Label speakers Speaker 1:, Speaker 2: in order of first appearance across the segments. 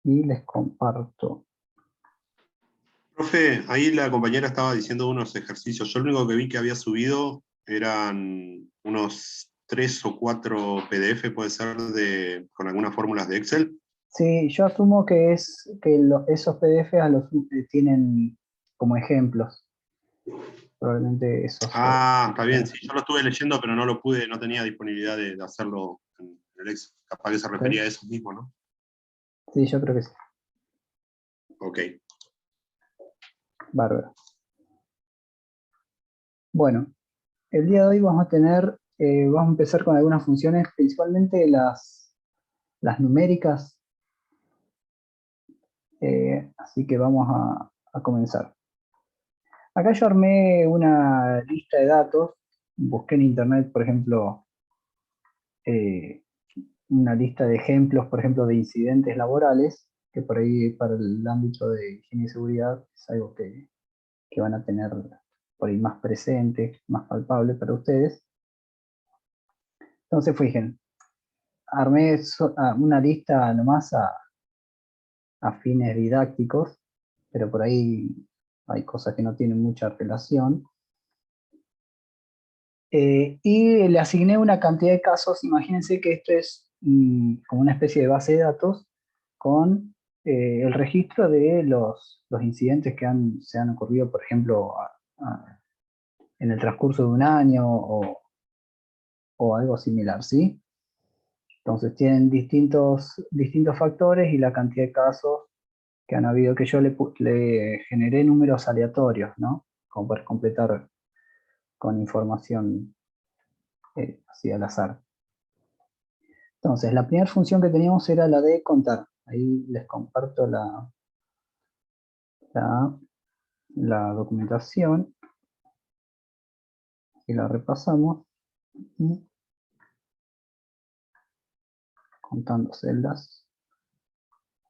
Speaker 1: Y les comparto.
Speaker 2: Profe, ahí la compañera estaba diciendo unos ejercicios. Yo lo único que vi que había subido eran unos 3 o 4 PDF, puede ser, con algunas fórmulas de Excel.
Speaker 1: Sí, yo asumo que es que esos PDF tienen como ejemplos. Probablemente esos.
Speaker 2: Ah, está bien, sí, yo lo estuve leyendo, pero no lo pude, no tenía disponibilidad de hacerlo en el Excel. Capaz que se refería a eso mismo, ¿no?
Speaker 1: Sí, yo creo que sí.
Speaker 2: Ok.
Speaker 1: Bárbaro. Bueno, el día de hoy vamos a empezar con algunas funciones, principalmente las numéricas. Así que vamos a comenzar. Acá yo armé una lista de datos. Busqué en internet, por ejemplo, una lista de ejemplos, por ejemplo, de incidentes laborales, que por ahí para el ámbito de higiene y seguridad es algo que van a tener por ahí más presente, más palpable para ustedes. Entonces, fíjense, armé una lista nomás a fines didácticos, pero por ahí hay cosas que no tienen mucha relación. Y le asigné una cantidad de casos. Imagínense que esto es como una especie de base de datos con el registro de los incidentes que se han ocurrido, por ejemplo, en el transcurso de un año o algo similar, ¿sí? Entonces tienen distintos factores y la cantidad de casos que han habido, que yo le generé números aleatorios, ¿no? Como para completar con información así al azar. Entonces, la primera función que teníamos era la de contar. Ahí les comparto la documentación y la repasamos. Contando celdas.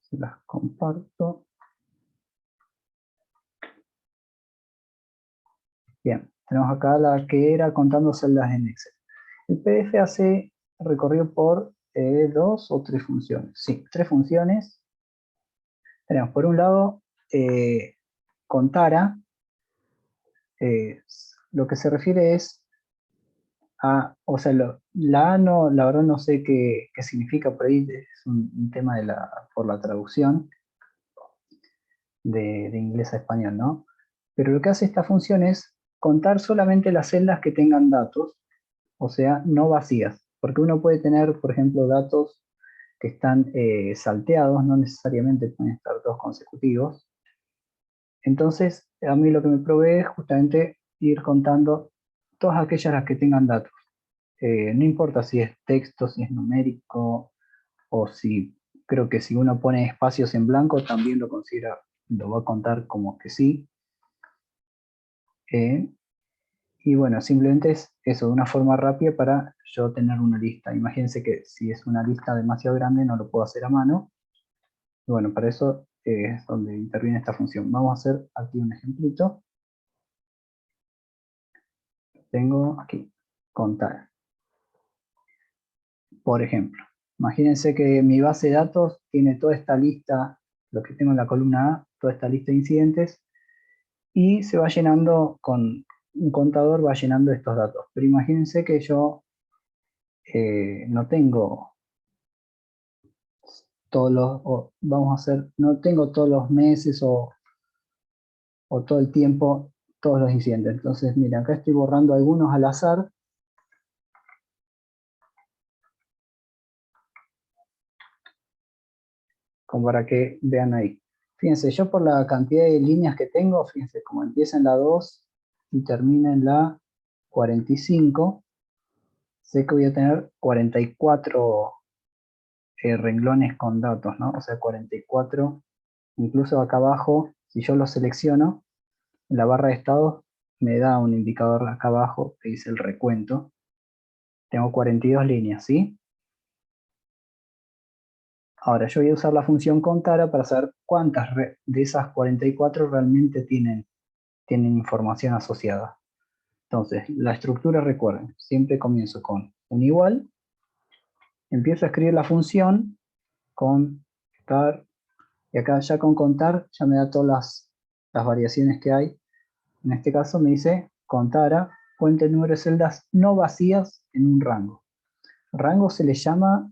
Speaker 1: Se las comparto. Bien, tenemos acá la que era contando celdas en Excel. El PDF hace recorrido por 2 o 3 funciones. Sí, 3 funciones. Tenemos por un lado contara. Lo que se refiere es o sea, la A no, la verdad no sé qué significa por ahí, es un tema por la traducción de inglés a español, ¿no? Pero lo que hace esta función es contar solamente las celdas que tengan datos, o sea, no vacías, porque uno puede tener, por ejemplo, datos que están salteados, no necesariamente pueden estar todos consecutivos. Entonces, a mí lo que me provee es justamente ir contando todas aquellas las que tengan datos. No importa si es texto, si es numérico, o si creo que si uno pone espacios en blanco también lo va a contar como que sí. Y bueno, simplemente es eso, de una forma rápida para yo tener una lista. Imagínense que si es una lista demasiado grande no lo puedo hacer a mano. Y bueno, para eso es donde interviene esta función. Vamos a hacer aquí un ejemplito. Tengo aquí, contar. Por ejemplo, imagínense que mi base de datos tiene toda esta lista, lo que tengo en la columna A, toda esta lista de incidentes, y se va llenando con un contador, va llenando estos datos. Pero imagínense que yo no tengo no tengo todos los meses o todo el tiempo todos los incidentes. Entonces, mira, acá estoy borrando algunos al azar. Como para que vean ahí. Fíjense, yo por la cantidad de líneas que tengo, fíjense, como empieza en la 2 y termina en la 45, sé que voy a tener 44 renglones con datos, ¿no? O sea, 44, incluso acá abajo, si yo lo selecciono, en la barra de estados me da un indicador acá abajo que dice el recuento. Tengo 42 líneas, ¿sí? Ahora yo voy a usar la función contara para saber cuántas de esas 44 realmente tienen información asociada. Entonces, la estructura, recuerden, siempre comienzo con un igual, empiezo a escribir la función contar, y acá ya con contar ya me da todas las variaciones que hay. En este caso me dice contar a cuenta el número de celdas no vacías en un rango. Rango se le llama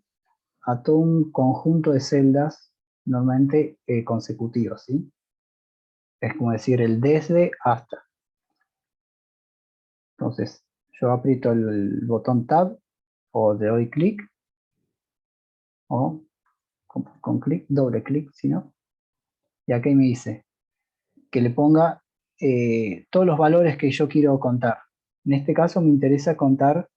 Speaker 1: a todo un conjunto de celdas normalmente consecutivos, ¿sí? Es como decir el desde hasta. Entonces, yo aprieto el botón Tab o le doy clic o con clic, doble clic, si no. Y aquí me dice que le ponga todos los valores que yo quiero contar. En este caso me interesa contar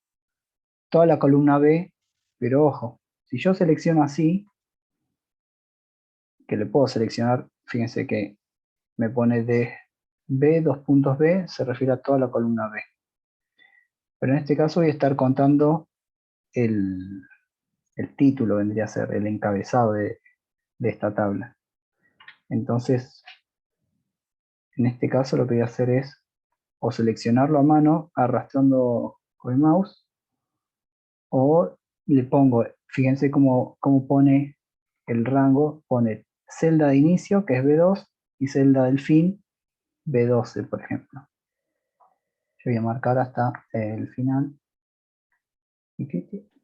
Speaker 1: toda la columna B, pero ojo, si yo selecciono así, que le puedo seleccionar, fíjense que me pone de B, dos puntos B, se refiere a toda la columna B. Pero en este caso voy a estar contando el título, vendría a ser el encabezado de esta tabla. Entonces, en este caso lo que voy a hacer es o seleccionarlo a mano arrastrando con el mouse, o le pongo, fíjense cómo pone el rango, pone celda de inicio, que es B2, y celda del fin, B12, por ejemplo. Yo voy a marcar hasta el final.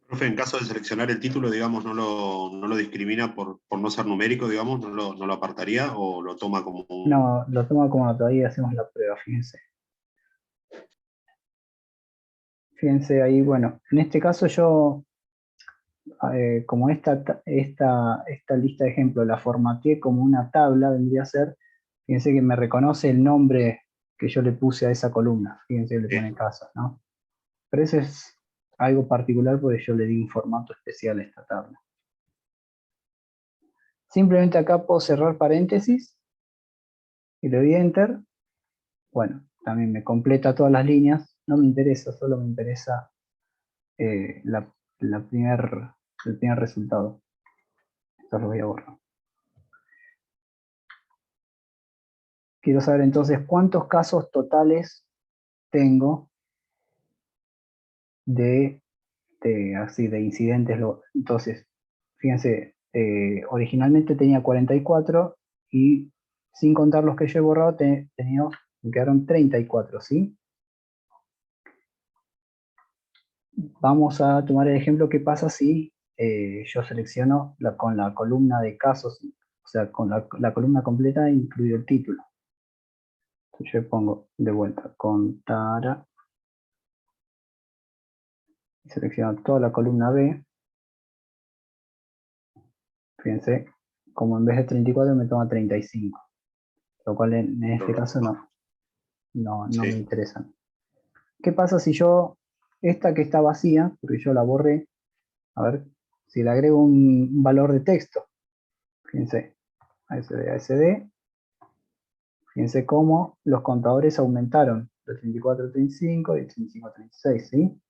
Speaker 2: Profe, en caso de seleccionar el título, digamos, no lo discrimina por no ser numérico, digamos, no lo apartaría o lo toma como un...
Speaker 1: No, lo toma como todavía hacemos la prueba, fíjense. Fíjense ahí, bueno, en este caso yo, como esta lista de ejemplos la formateé como una tabla, vendría a ser, fíjense que me reconoce el nombre que yo le puse a esa columna, fíjense que le pone casas, ¿no? Pero eso es algo particular porque yo le di un formato especial a esta tabla. Simplemente acá puedo cerrar paréntesis y le doy Enter. Bueno, también me completa todas las líneas, no me interesa, solo me interesa el primer resultado. Esto lo voy a borrar. Quiero saber entonces cuántos casos totales tengo de incidentes. Entonces, fíjense, originalmente tenía 44 y sin contar los que yo he borrado, me quedaron 34, ¿sí? Vamos a tomar el ejemplo qué pasa si yo selecciono con la columna de casos, o sea, con la columna completa incluido el título. Entonces yo pongo de vuelta contar y selecciono toda la columna B. Fíjense, como en vez de 34 me toma 35, lo cual en este caso no me
Speaker 2: Sí.
Speaker 1: interesa. ¿Qué pasa si yo, esta que está vacía, porque yo la borré, a ver, si le agrego un valor de texto? Fíjense, ASD, fíjense cómo los contadores aumentaron de 34 a 35 y de 35 a 36, ¿sí?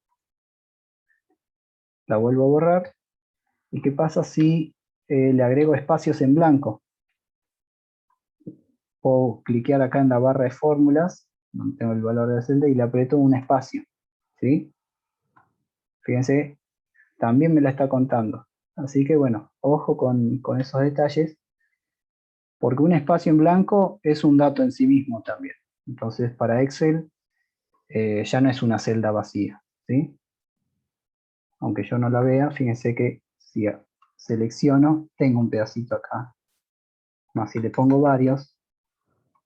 Speaker 1: La vuelvo a borrar. ¿Y qué pasa si le agrego espacios en blanco? Puedo cliquear acá en la barra de fórmulas, donde tengo el valor de la celda, y le aprieto un espacio, ¿sí? Fíjense, también me la está contando. Así que bueno, ojo con esos detalles, porque un espacio en blanco es un dato en sí mismo también. Entonces para Excel ya no es una celda vacía, ¿sí? Aunque yo no la vea, fíjense que si selecciono, tengo un pedacito acá. Más si le pongo varios,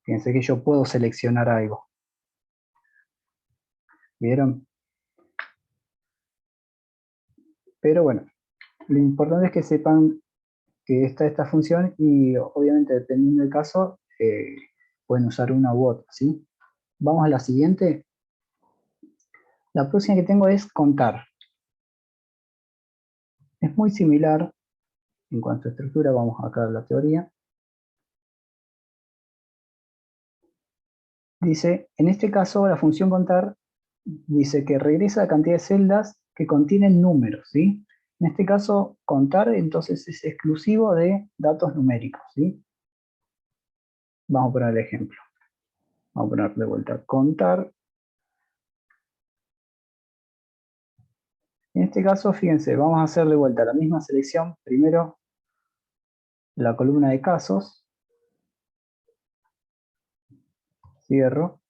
Speaker 1: fíjense que yo puedo seleccionar algo. ¿Vieron? Pero bueno, lo importante es que sepan que está esta función y obviamente dependiendo del caso pueden usar una u otra, ¿sí? Vamos a la siguiente. La próxima que tengo es contar. Es muy similar en cuanto a estructura. Vamos acá a la teoría. Dice, en este caso la función contar dice que regresa la cantidad de celdas que contienen números, ¿sí? En este caso, contar entonces es exclusivo de datos numéricos, ¿sí? Vamos a poner el ejemplo. Vamos a poner de vuelta contar. En este caso, fíjense, vamos a hacer de vuelta la misma selección. Primero la columna de casos, cierro.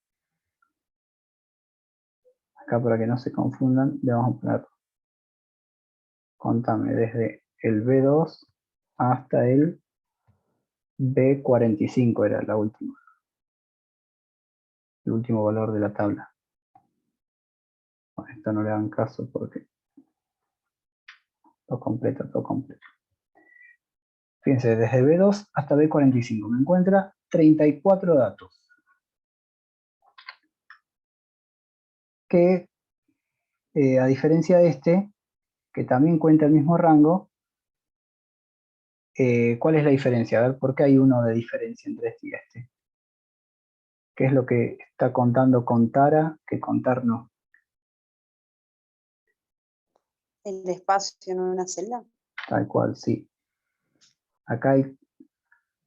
Speaker 1: Acá para que no se confundan, le vamos a poner, contame, desde el B2 hasta el B45 era la última, el último valor de la tabla. Bueno, esto no le hagan caso porque todo completo, todo completo. Fíjense, desde B2 hasta B45 me encuentra 34 datos. Que a diferencia de este, que también cuenta el mismo rango, ¿cuál es la diferencia? A ver, ¿por qué hay uno de diferencia entre este y este? ¿Qué es lo que está contando Contara que Contar no?
Speaker 3: El espacio en una celda.
Speaker 1: Tal cual, sí. Acá hay,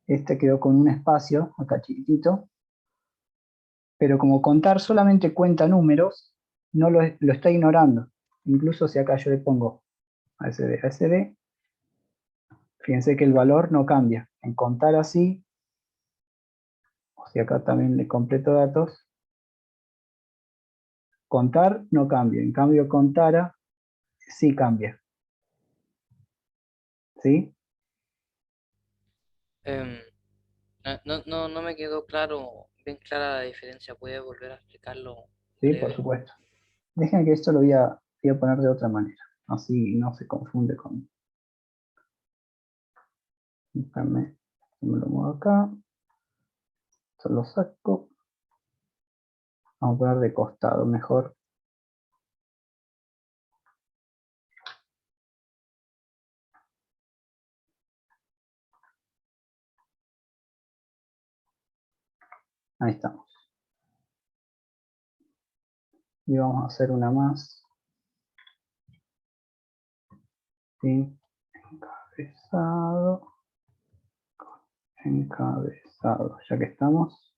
Speaker 1: este quedó con un espacio, acá chiquitito, pero como Contar solamente cuenta números, no lo está ignorando. Incluso si acá yo le pongo ASD, fíjense que el valor no cambia. En Contar así, o si acá también le completo datos, Contar no cambia. En cambio, Contara sí cambia. ¿Sí?
Speaker 4: Em, no me quedó bien clara la diferencia. ¿Puede volver a explicarlo
Speaker 1: Sí, por
Speaker 4: breve?
Speaker 1: supuesto. Dejen que esto lo voy a poner de otra manera. Así no se confunde con... Déjame, me lo muevo acá. Esto lo saco. Vamos a poner de costado mejor. Ahí estamos. Y vamos a hacer una más. ¿Sí? Encabezado. Encabezado. Ya que estamos.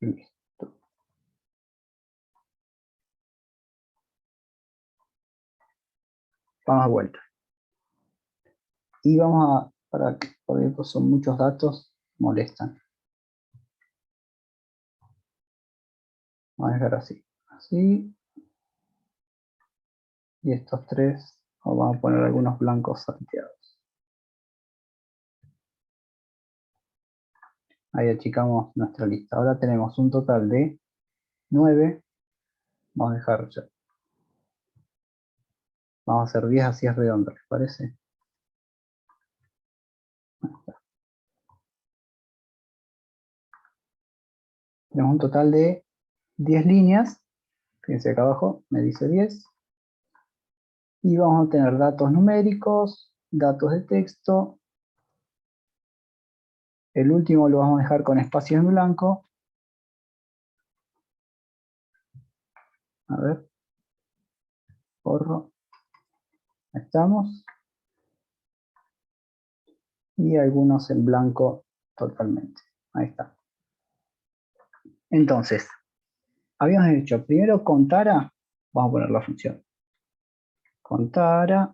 Speaker 1: Listo. Vamos a vuelta. Y vamos a, porque estos son muchos datos, molestan. Vamos a dejar así. Así. Y estos tres, o vamos a poner algunos blancos salteados. Ahí achicamos nuestra lista. Ahora tenemos un total de 9. Vamos a dejar ya. Vamos a hacer 10 así es redondo, ¿les parece? Tenemos un total de 10 líneas. Fíjense acá abajo, me dice 10. Y vamos a tener datos numéricos, datos de texto. El último lo vamos a dejar con espacio en blanco. A ver. Borro. Ahí estamos. Y algunos en blanco totalmente. Ahí está. Entonces, habíamos hecho primero Contara. Vamos a poner la función. Contara.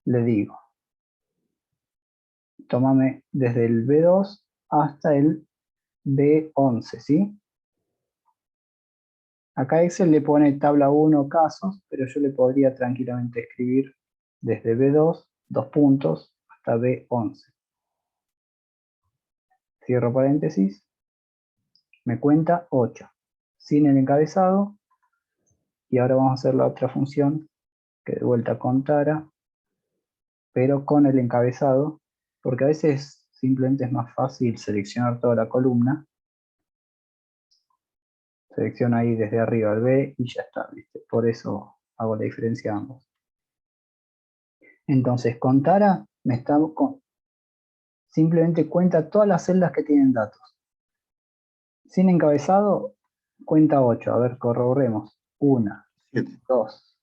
Speaker 1: Le digo. Tómame desde el B2 hasta el B11, ¿sí? Acá Excel le pone tabla 1 casos, pero yo le podría tranquilamente escribir desde B2, 2 puntos, hasta B11. Cierro paréntesis, me cuenta 8, sin el encabezado, y ahora vamos a hacer la otra función, que de vuelta contara, pero con el encabezado, porque a veces simplemente es más fácil seleccionar toda la columna. Selecciono ahí desde arriba el B y ya está, ¿viste? Por eso hago la diferencia a ambos. Entonces, Contara simplemente cuenta todas las celdas que tienen datos. Sin encabezado, cuenta 8. A ver, corroboremos. 1, 2.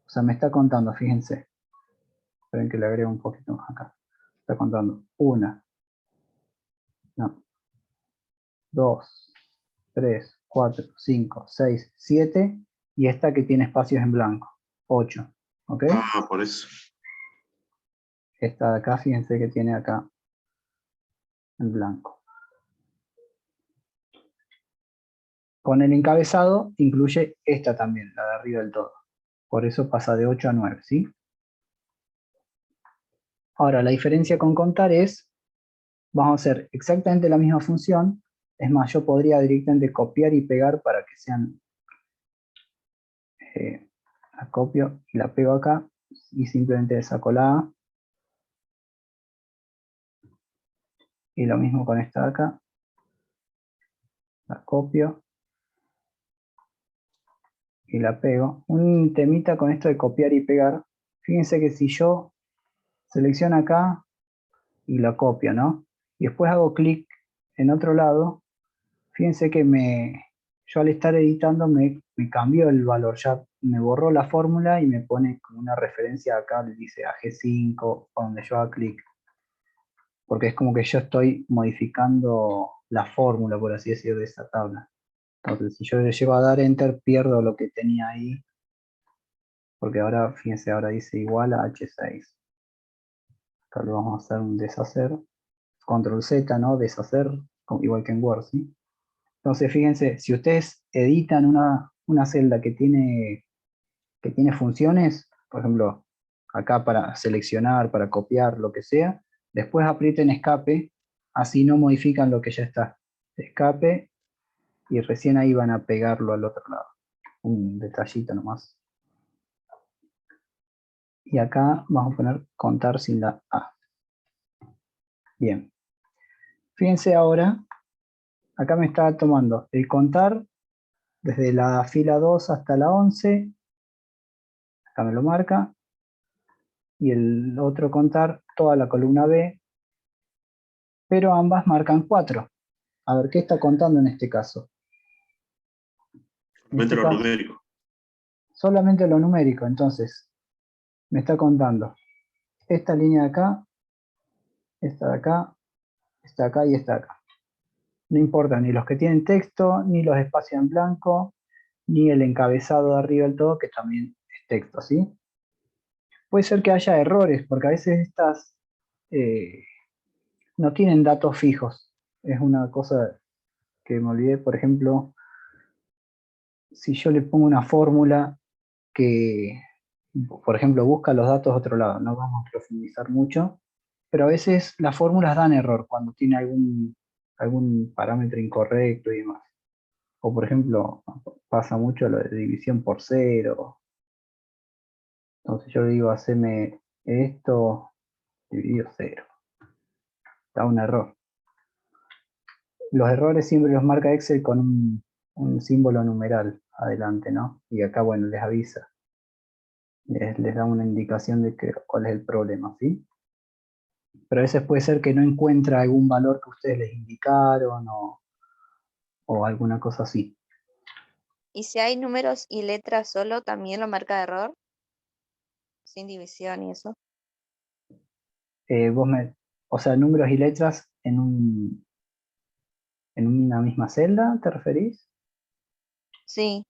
Speaker 1: O sea, me está contando, fíjense. Esperen que le agrego un poquito más acá. Está contando 1, 2, 3, 4, 5, 6, 7 y esta que tiene espacios en blanco, 8. ¿Ok?
Speaker 2: Ah, por eso.
Speaker 1: Esta de acá, fíjense que tiene acá en blanco. Con el encabezado incluye esta también, la de arriba del todo. Por eso pasa de 8 a 9, ¿sí? Ahora, la diferencia con contar es, vamos a hacer exactamente la misma función. Es más, yo podría directamente copiar y pegar para que sean... la copio y la pego acá y simplemente le saco la A. Y lo mismo con esta de acá. La copio y la pego. Un temita con esto de copiar y pegar. Fíjense que si yo selecciono acá y la copio, ¿no? Y después hago clic en otro lado, fíjense que yo al estar editando me cambió el valor, ya me borró la fórmula y me pone como una referencia acá, le dice AG5, donde yo haga clic. Porque es como que yo estoy modificando la fórmula, por así decirlo, de esa tabla. Entonces, si yo le llego a dar Enter, pierdo lo que tenía ahí, porque ahora, fíjense, ahora dice igual a H6. Acá lo vamos a hacer un deshacer. Control Z, ¿no? Deshacer, igual que en Word, ¿sí? Entonces, fíjense, si ustedes editan una celda que tiene funciones, por ejemplo, acá para seleccionar, para copiar, lo que sea, después aprieten escape, así no modifican lo que ya está. Escape, y recién ahí van a pegarlo al otro lado. Un detallito nomás. Y acá vamos a poner contar sin la A. Bien. Fíjense ahora, acá me está tomando el contar desde la fila 2 hasta la 11. Acá me lo marca. Y el otro contar toda la columna B. Pero ambas marcan 4. A ver, ¿qué está contando en este caso? En este
Speaker 2: Mételo
Speaker 1: caso,
Speaker 2: numérico.
Speaker 1: solamente lo numérico. Entonces, me está contando esta línea de acá, esta de acá, esta de acá y esta de acá. No importa ni los que tienen texto, ni los espacios en blanco, ni el encabezado de arriba del todo, que también es texto, ¿sí? Puede ser que haya errores, porque a veces estas no tienen datos fijos. Es una cosa que me olvidé, por ejemplo, si yo le pongo una fórmula que, por ejemplo, busca los datos de otro lado, no vamos a profundizar mucho, pero a veces las fórmulas dan error cuando tiene algún parámetro incorrecto y demás. O por ejemplo, pasa mucho lo de división por cero. Entonces yo le digo, haceme esto dividido cero. Da un error. Los errores siempre los marca Excel con un símbolo numeral adelante, ¿no? Y acá, bueno, les avisa. Les da una indicación de cuál es el problema, ¿sí? Pero a veces puede ser que no encuentra algún valor que ustedes les indicaron o alguna cosa así.
Speaker 5: Y si hay números y letras solo, también lo marca de error, sin división y eso.
Speaker 1: O sea, números y letras en una misma celda, ¿te referís?
Speaker 5: Sí,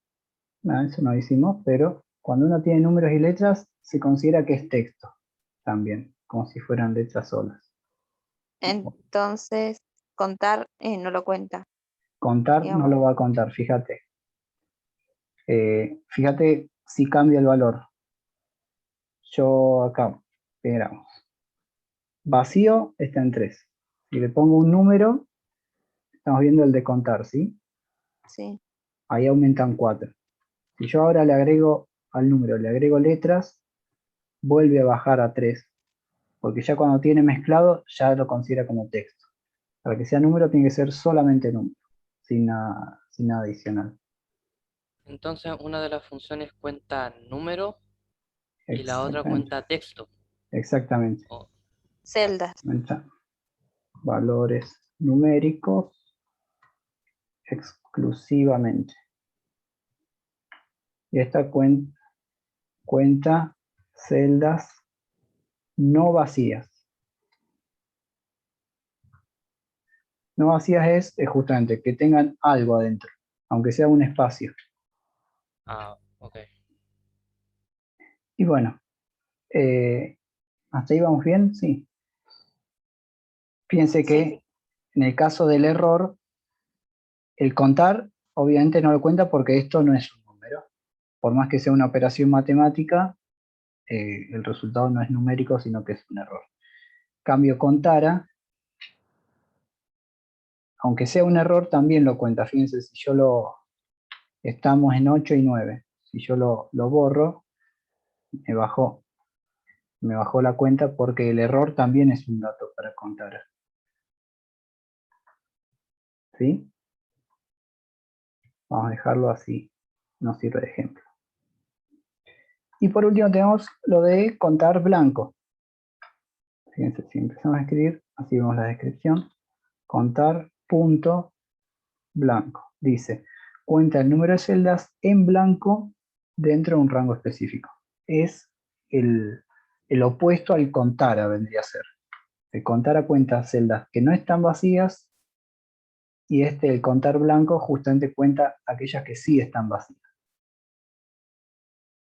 Speaker 1: No, eso no hicimos, pero cuando uno tiene números y letras, se considera que es texto también, como si fueran letras solas.
Speaker 5: entonces contar no lo cuenta,
Speaker 1: Contar no
Speaker 5: digamos.
Speaker 1: lo va a contar, fíjate. Fíjate si cambia el valor. Yo acá, esperamos. Vacío está en 3. Si le pongo un número, estamos viendo el de contar, ¿sí?
Speaker 5: Sí.
Speaker 1: Ahí aumentan 4. Si yo ahora le agrego al número, le agrego letras, vuelve a bajar a 3. Porque ya cuando tiene mezclado, ya lo considera como texto. Para que sea número, tiene que ser solamente número, sin nada adicional.
Speaker 4: Entonces, una de las funciones cuenta número y la otra
Speaker 1: Exactamente.
Speaker 4: cuenta texto.
Speaker 1: Exactamente.
Speaker 4: Oh,
Speaker 5: Celdas.
Speaker 1: Valores numéricos exclusivamente. Y esta cuenta celdas no vacías. No vacías es justamente que tengan algo adentro, aunque sea un espacio.
Speaker 4: ah, Ok.
Speaker 1: Y bueno, ¿hasta ahí vamos bien? Sí. Fíjense que
Speaker 3: Sí.
Speaker 1: en el caso del error, el contar obviamente no lo cuenta porque esto no es un número. Por más que sea una operación matemática, el resultado no es numérico, sino que es un error. Cambio contara, aunque sea un error, también lo cuenta. Fíjense, si yo estamos en 8 y 9. Si yo lo borro, me bajó la cuenta porque el error también es un dato para contar. ¿Sí? Vamos a dejarlo así, nos sirve de ejemplo. Y por último tenemos lo de contar blanco. Fíjense, si empezamos a escribir, así vemos la descripción, contar punto blanco. Dice, cuenta el número de celdas en blanco dentro de un rango específico. Es el opuesto al contara, vendría a ser. El contara cuenta celdas que no están vacías y el contar blanco justamente cuenta aquellas que sí están vacías.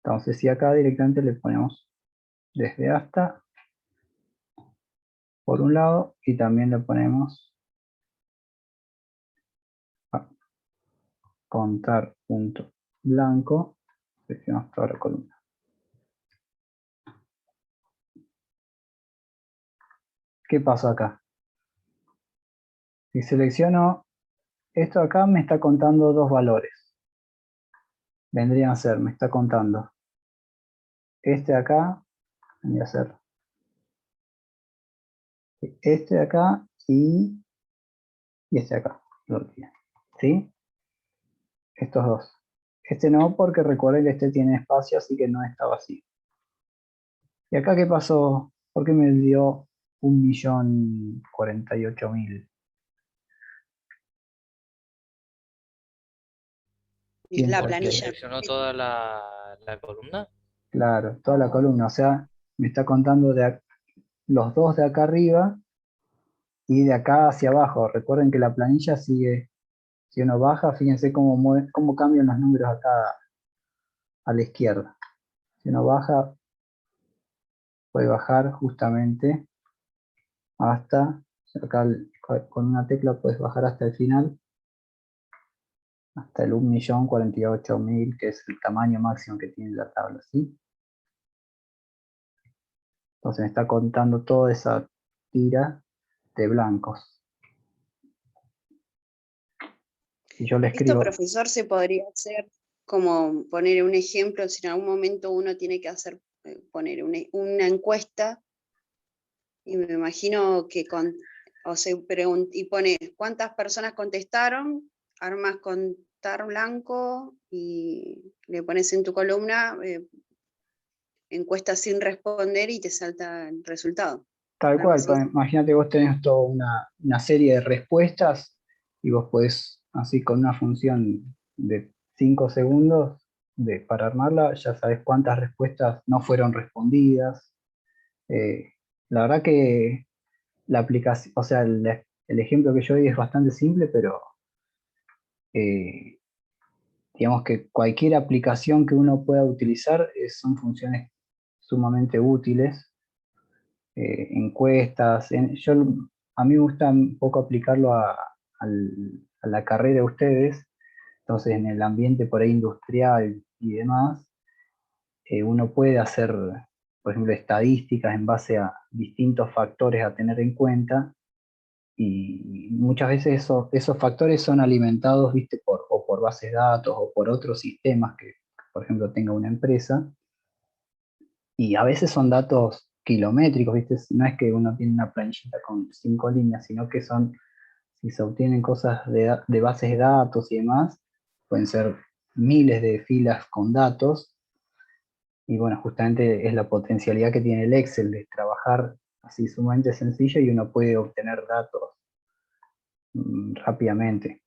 Speaker 1: Entonces, si acá directamente le ponemos desde hasta por un lado y también le ponemos contar punto blanco, seleccionamos toda la columna. ¿Qué pasó acá? Si selecciono esto acá, me está contando dos valores. Vendrían a ser, me está contando este de acá, vendría a ser este de acá y este de acá. ¿Sí? Estos dos. Este no, porque recuerden que este tiene espacio, así que no está vacío. ¿Y acá qué pasó? ¿Por qué me dio 1.048.000?
Speaker 3: Es la
Speaker 1: Porque,
Speaker 3: planilla.
Speaker 4: ¿Seleccionó toda la columna?
Speaker 1: claro, toda la columna, o sea, me está contando los dos de acá arriba y de acá hacia abajo. Recuerden que la planilla sigue, si uno baja, fíjense cómo cambian los números acá a la izquierda. Si uno baja, puede bajar justamente hasta, acá con una tecla puedes bajar hasta el final, hasta el 1.048.000, que es el tamaño máximo que tiene la tabla, ¿sí? Entonces me está contando toda esa tira de blancos. Si yo le
Speaker 3: Esto,
Speaker 1: escribo,
Speaker 3: profesor, se podría hacer como poner un ejemplo, si en algún momento uno tiene que hacer, poner una encuesta, y me imagino que y pones cuántas personas contestaron, armas contar blanco y le pones en tu columna encuesta sin responder y te salta el resultado.
Speaker 1: tal
Speaker 3: Algo
Speaker 1: cual,
Speaker 3: así.
Speaker 1: imagínate vos tenés toda una serie de respuestas y vos podés, así con una función de 5 segundos para armarla, ya sabés cuántas respuestas no fueron respondidas. Eh, la verdad que la aplicación, o sea, el ejemplo que yo di es bastante simple, pero eh, digamos que cualquier aplicación que uno pueda utilizar son funciones sumamente útiles. Encuestas. A mí me gusta un poco aplicarlo a la carrera de ustedes, entonces en el ambiente por ahí industrial y demás, uno puede hacer, por ejemplo, estadísticas en base a distintos factores a tener en cuenta y muchas veces esos factores son alimentados, ¿viste? O por bases de datos o por otros sistemas que, por ejemplo, tenga una empresa. Y a veces son datos kilométricos, ¿viste? No es que uno tiene una planillita con 5 líneas, sino que si se obtienen cosas de bases de datos y demás, pueden ser miles de filas con datos. Y bueno, justamente es la potencialidad que tiene el Excel de trabajar así sumamente sencillo y uno puede obtener datos rápidamente.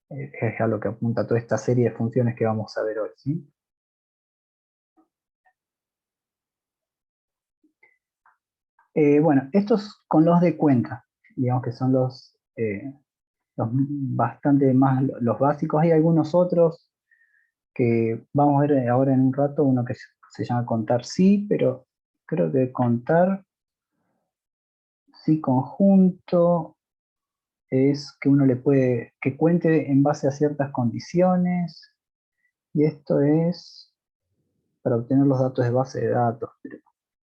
Speaker 1: Es a lo que apunta toda esta serie de funciones que vamos a ver hoy, ¿sí? Bueno, estos con los de cuenta, digamos que son los bastante más los básicos. Hay algunos otros que vamos a ver ahora en un rato, uno que se llama contar sí, pero creo que contar sí conjunto es que uno le puede, que cuente en base a ciertas condiciones, y esto es para obtener los datos de base de datos, pero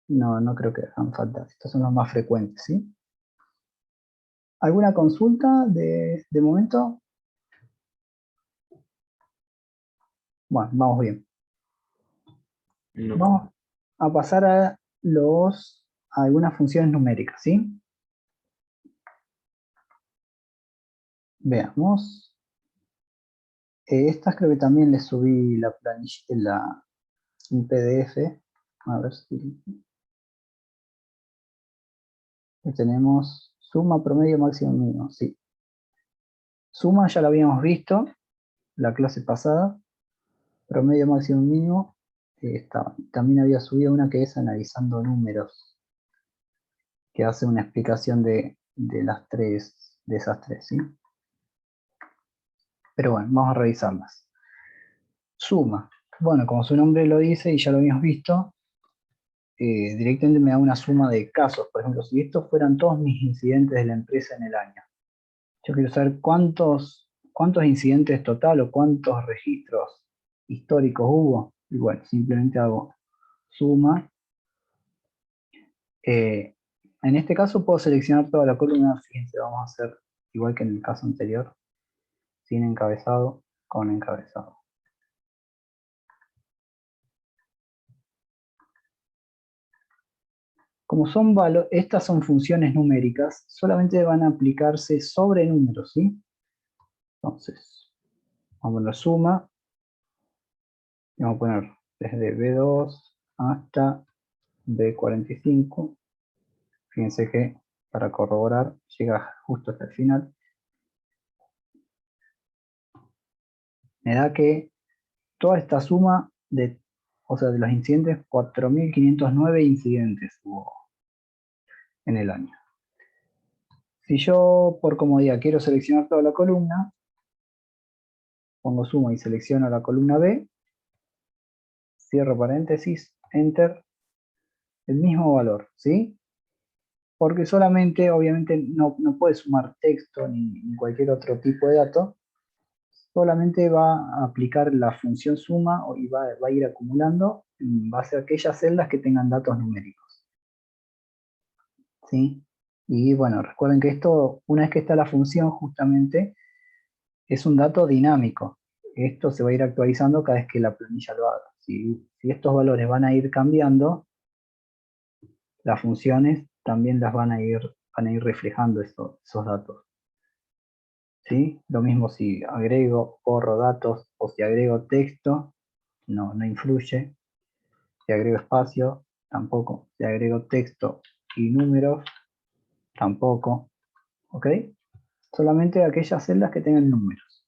Speaker 1: no creo que hagan falta. Estos son los más frecuentes, ¿sí? ¿Alguna consulta de momento? Bueno, vamos bien.
Speaker 6: No.
Speaker 1: Vamos a pasar a algunas funciones numéricas, ¿sí? Veamos. Estas creo que también les subí la planilla, un PDF. A ver si tenemos suma, promedio, máximo, mínimo. Sí. Suma ya la habíamos visto la clase pasada. Promedio, máximo, mínimo. También había subido una que es analizando números, que hace una explicación de esas tres, ¿sí? Pero bueno, vamos a revisarlas. Suma. Bueno, como su nombre lo dice y ya lo habíamos visto, directamente me da una suma de casos. Por ejemplo, si estos fueran todos mis incidentes de la empresa en el año, yo quiero saber cuántos incidentes total o cuántos registros históricos hubo. Y bueno, simplemente hago suma. En este caso puedo seleccionar toda la columna. Fíjense, vamos a hacer igual que en el caso anterior, sin encabezado, con encabezado. Como estas son funciones numéricas, solamente van a aplicarse sobre números, ¿sí? Entonces, vamos a poner suma, y vamos a poner desde B2 hasta B45. Fíjense que para corroborar llega justo hasta el final. Me da que toda esta suma de los incidentes, 4.509 incidentes hubo en el año. Si yo, por comodidad, quiero seleccionar toda la columna, pongo suma y selecciono la columna B, cierro paréntesis, enter, el mismo valor, ¿sí? Porque solamente, obviamente, no puede sumar texto ni cualquier otro tipo de dato, solamente va a aplicar la función suma y va a ir acumulando en base a aquellas celdas que tengan datos numéricos. ¿Sí? Y bueno, recuerden que esto, una vez que está la función, justamente, es un dato dinámico. Esto se va a ir actualizando cada vez que la planilla lo haga. Si estos valores van a ir cambiando, las funciones también las van a ir reflejando esos datos. ¿Sí? Lo mismo si agrego, borro datos o si agrego texto, no influye. Si agrego espacio, tampoco. Si agrego texto y números, tampoco. ¿Ok? Solamente aquellas celdas que tengan números.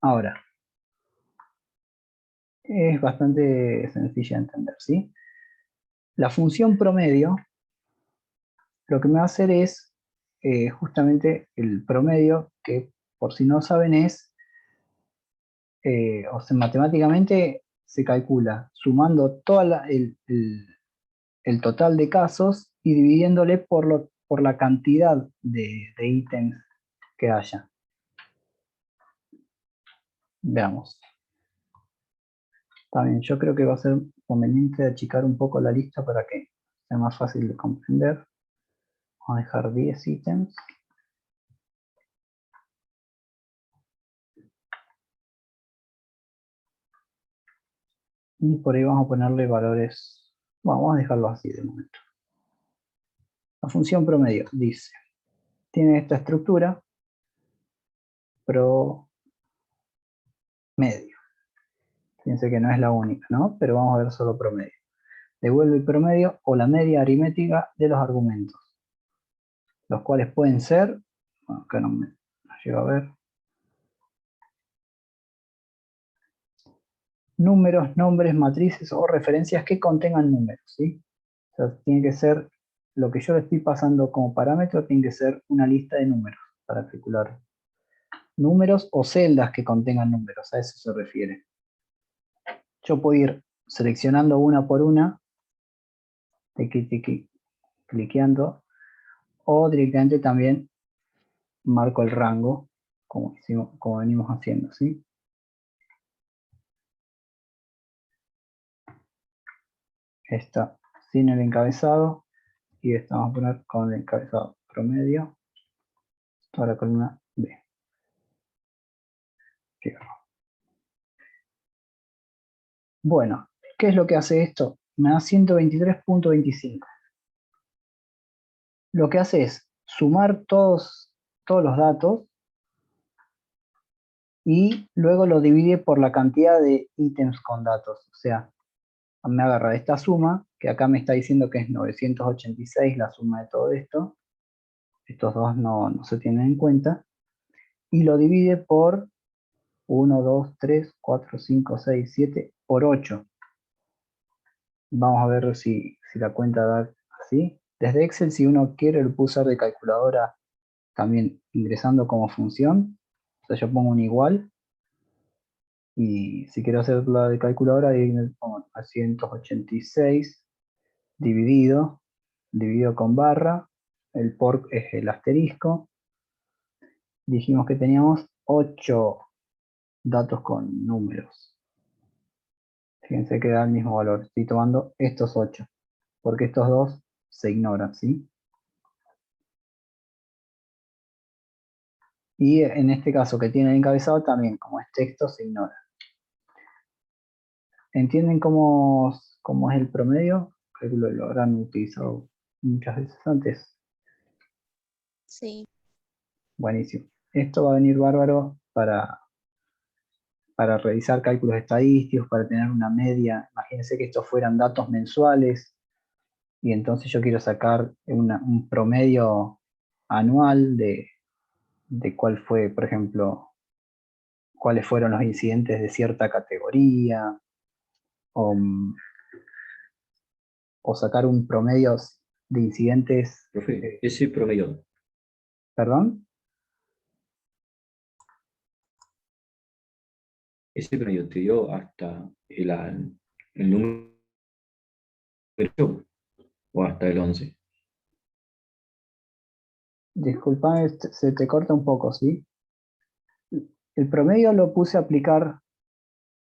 Speaker 1: Ahora, es bastante sencilla de entender, ¿sí? La función promedio, lo que me va a hacer es justamente el promedio, que por si no saben es, matemáticamente se calcula sumando el total de casos y dividiéndole por la cantidad de ítems que haya. Veamos. También yo creo que va a ser conveniente achicar un poco la lista para que sea más fácil de comprender. Vamos a dejar 10 ítems. Y por ahí vamos a ponerle valores. Bueno, vamos a dejarlo así de momento. La función promedio dice, tiene esta estructura, promedio. Fíjense que no es la única, ¿no? Pero vamos a ver solo promedio. Devuelve el promedio o la media aritmética de los argumentos, los cuales pueden ser, bueno, acá no llego a ver, números, nombres, matrices o referencias que contengan números, ¿sí? O sea, tiene que ser, lo que yo le estoy pasando como parámetro, tiene que ser una lista de números para calcular números o celdas que contengan números, a eso se refiere. Yo puedo ir seleccionando una por una, cliqueando, o directamente también marco el rango, como venimos haciendo, ¿sí? Esta sin el encabezado, y esta vamos a poner con el encabezado promedio, toda la columna B. Cierro. Bueno, ¿qué es lo que hace esto? Me da 123.25. Lo que hace es sumar todos los datos y luego lo divide por la cantidad de ítems con datos. O sea, me agarra esta suma, que acá me está diciendo que es 986 la suma de todo esto. Estos dos no se tienen en cuenta. Y lo divide por 1, 2, 3, 4, 5, 6, 7, por 8. Vamos a ver si la cuenta da así. Desde Excel, si uno quiere, lo puede usar de calculadora también ingresando como función. O sea, yo pongo un igual. Y si quiero hacer la de calculadora, ahí pongo 286 dividido con barra. El por es el asterisco. Dijimos que teníamos 8 datos con números. Fíjense que da el mismo valor. Estoy tomando estos 8, porque estos dos se ignoran, ¿sí? Y en este caso que tiene el encabezado también, como es texto, se ignora. ¿Entienden cómo es el promedio? Creo que lo habrán utilizado muchas veces antes.
Speaker 5: Sí.
Speaker 1: Buenísimo. Esto va a venir bárbaro para realizar cálculos estadísticos, para tener una media. Imagínense que estos fueran datos mensuales y entonces yo quiero sacar un promedio anual de cuál fue, por ejemplo, cuáles fueron los incidentes de cierta categoría, o sacar un promedio de incidentes.
Speaker 6: Profe, ese promedio,
Speaker 1: ¿Perdón?
Speaker 6: ese promedio te dio hasta el número 8 o hasta el 11.
Speaker 1: Disculpame, se te corta un poco, ¿sí? El promedio lo puse a aplicar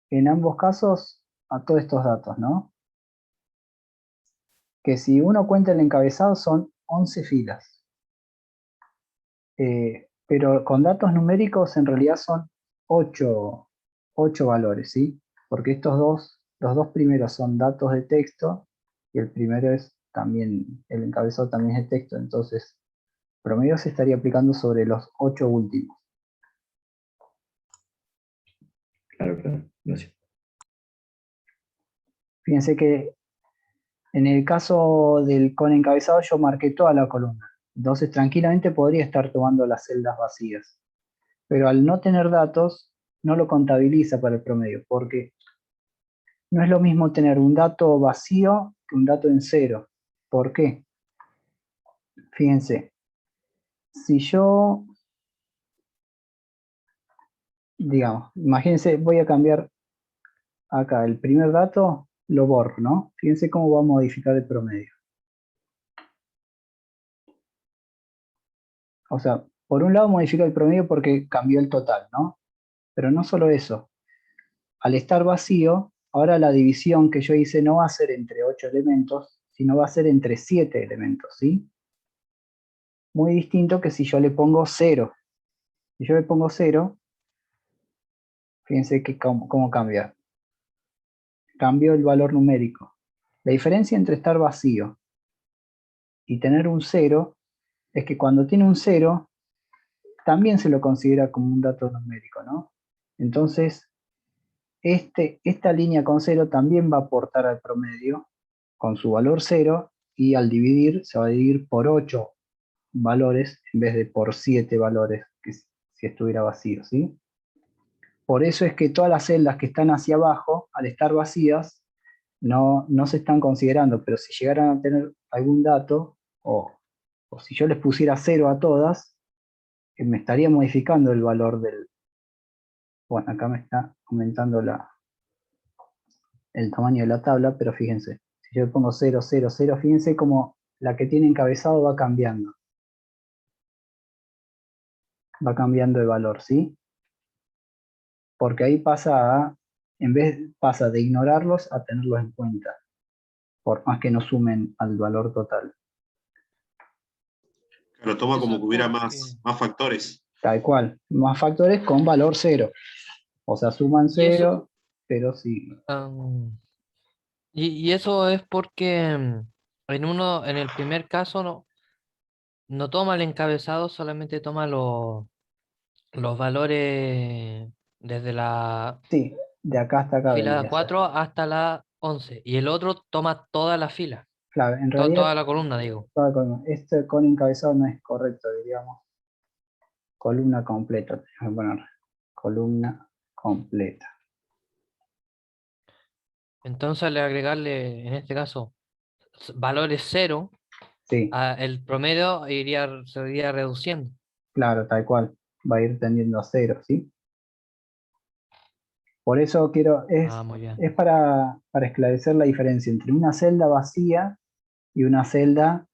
Speaker 1: en ambos casos a todos estos datos, ¿no? Que si uno cuenta el encabezado son 11 filas. Pero con datos numéricos en realidad son 8 valores, ¿sí? Porque los dos primeros son datos de texto y el primero es también, el encabezado también es de texto. Entonces, promedio se estaría aplicando sobre los 8 últimos.
Speaker 6: Claro, gracias.
Speaker 1: Fíjense que en el caso del con encabezado yo marqué toda la columna. Entonces tranquilamente podría estar tomando las celdas vacías. Pero al no tener datos, no lo contabiliza para el promedio, porque no es lo mismo tener un dato vacío que un dato en cero. ¿Por qué? Fíjense, si yo, digamos, imagínense, voy a cambiar acá el primer dato, lo borro, ¿no? Fíjense cómo va a modificar el promedio. O sea, por un lado modifica el promedio porque cambió el total, ¿no? Pero no solo eso. Al estar vacío, ahora la división que yo hice no va a ser entre 8 elementos, sino va a ser entre 7 elementos, ¿sí? Muy distinto que si yo le pongo 0. Si yo le pongo 0, fíjense que cómo cambia. Cambio el valor numérico. La diferencia entre estar vacío y tener un 0 es que cuando tiene un 0, también se lo considera como un dato numérico, ¿no? Entonces, esta línea con 0 también va a aportar al promedio con su valor 0 y al dividir se va a dividir por 8 valores en vez de por 7 valores que si estuviera vacío, ¿sí? Por eso es que todas las celdas que están hacia abajo, al estar vacías, no se están considerando, pero si llegaran a tener algún dato, o si yo les pusiera 0 a todas, me estaría modificando el valor del... Bueno, acá me está aumentando el tamaño de la tabla, pero fíjense, si yo pongo 0, 0, 0, fíjense cómo la que tiene encabezado va cambiando. Va cambiando el valor, ¿sí? Porque ahí pasa de ignorarlos a tenerlos en cuenta, por más que no sumen al valor total.
Speaker 2: Claro, toma
Speaker 4: Eso
Speaker 2: como
Speaker 4: es
Speaker 2: que hubiera
Speaker 4: porque,
Speaker 2: más factores.
Speaker 1: Tal cual, más factores con valor 0. O sea, suman
Speaker 4: y eso,
Speaker 1: 0, pero sí.
Speaker 4: y eso es porque en el primer caso no toma el encabezado, solamente toma los valores desde la
Speaker 1: Sí, de acá hasta acá
Speaker 4: fila
Speaker 1: vendría a ser.
Speaker 4: 4 hasta la 11 y el otro toma toda la fila,
Speaker 1: Claro, en realidad,
Speaker 4: toda la columna, digo.
Speaker 1: este con encabezado no es correcto, diríamos. Columna completa, tenemos que poner. Columna completa.
Speaker 4: Entonces, al agregarle, en este caso, valores 0,
Speaker 1: Sí,
Speaker 4: el promedio se iría reduciendo.
Speaker 1: claro, tal cual. Va a ir tendiendo a 0, ¿sí? Por eso
Speaker 4: Ah, muy bien.
Speaker 1: es para esclarecer la diferencia entre una celda vacía y una celda,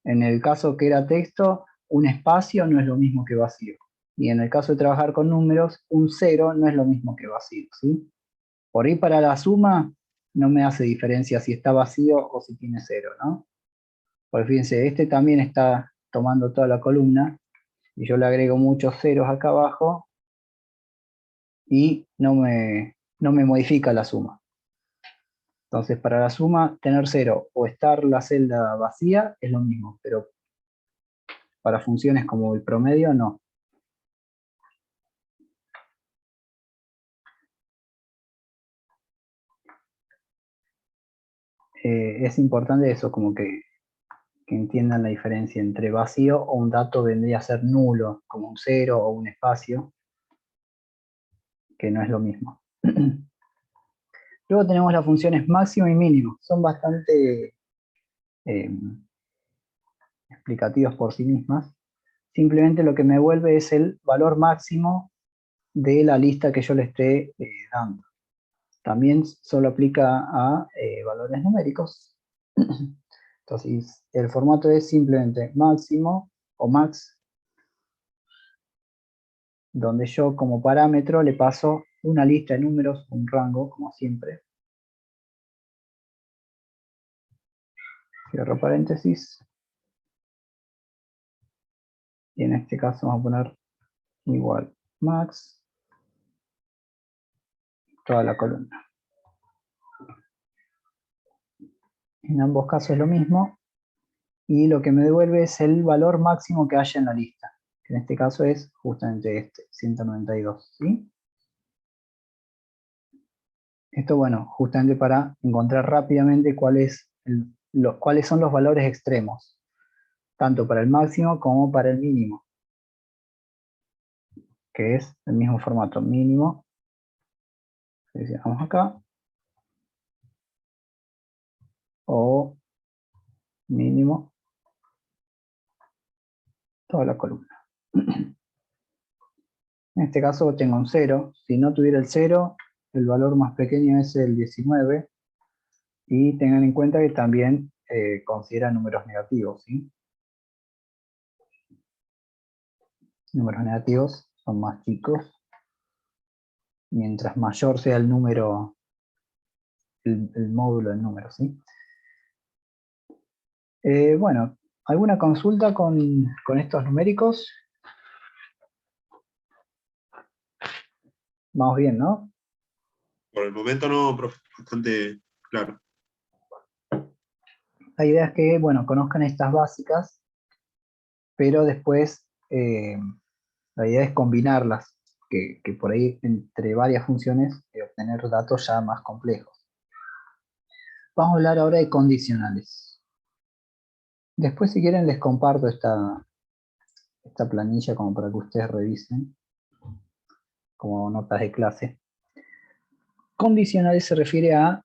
Speaker 1: en el caso que era texto, un espacio no es lo mismo que vacío. Y en el caso de trabajar con números, un 0 no es lo mismo que vacío, ¿sí? Por ahí para la suma no me hace diferencia si está vacío o si tiene 0, ¿no? Porque fíjense, este también está tomando toda la columna y yo le agrego muchos ceros acá abajo y no me modifica la suma. Entonces, para la suma, tener 0 o estar la celda vacía es lo mismo, pero para funciones como el promedio, no. Es importante eso, como que entiendan la diferencia entre vacío o un dato vendría a ser nulo, como un 0 o un espacio, que no es lo mismo. Luego tenemos las funciones máximo y mínimo. Son bastante explicativas por sí mismas. Simplemente lo que me vuelve es el valor máximo de la lista que yo le esté dando. También solo aplica a valores numéricos. Entonces, el formato es simplemente máximo o max, donde yo como parámetro le paso una lista de números, un rango, como siempre. Cierro paréntesis. Y en este caso vamos a poner igual max, toda la columna. En ambos casos es lo mismo. Y lo que me devuelve es el valor máximo que haya en la lista, que en este caso es justamente este, 192, ¿sí? Esto, bueno, justamente para encontrar rápidamente cuáles son los valores extremos, tanto para el máximo como para el mínimo, que es el mismo formato, mínimo, seleccionamos acá, o mínimo, toda la columna. En este caso tengo un 0, si no tuviera el 0, el valor más pequeño es el 19, y tengan en cuenta que también considera números negativos, ¿sí? Números negativos son más chicos, mientras mayor sea el número, el módulo del número, ¿sí? Bueno, ¿alguna consulta con estos numéricos? Vamos bien, ¿no?
Speaker 2: Por el momento no, profe, bastante claro.
Speaker 1: La idea es que, bueno, conozcan estas básicas, pero después la idea es combinarlas, que por ahí entre varias funciones obtener datos ya más complejos. Vamos a hablar ahora de condicionales. Después, si quieren, les comparto esta planilla como para que ustedes revisen como notas de clase. Condicionales se refiere a,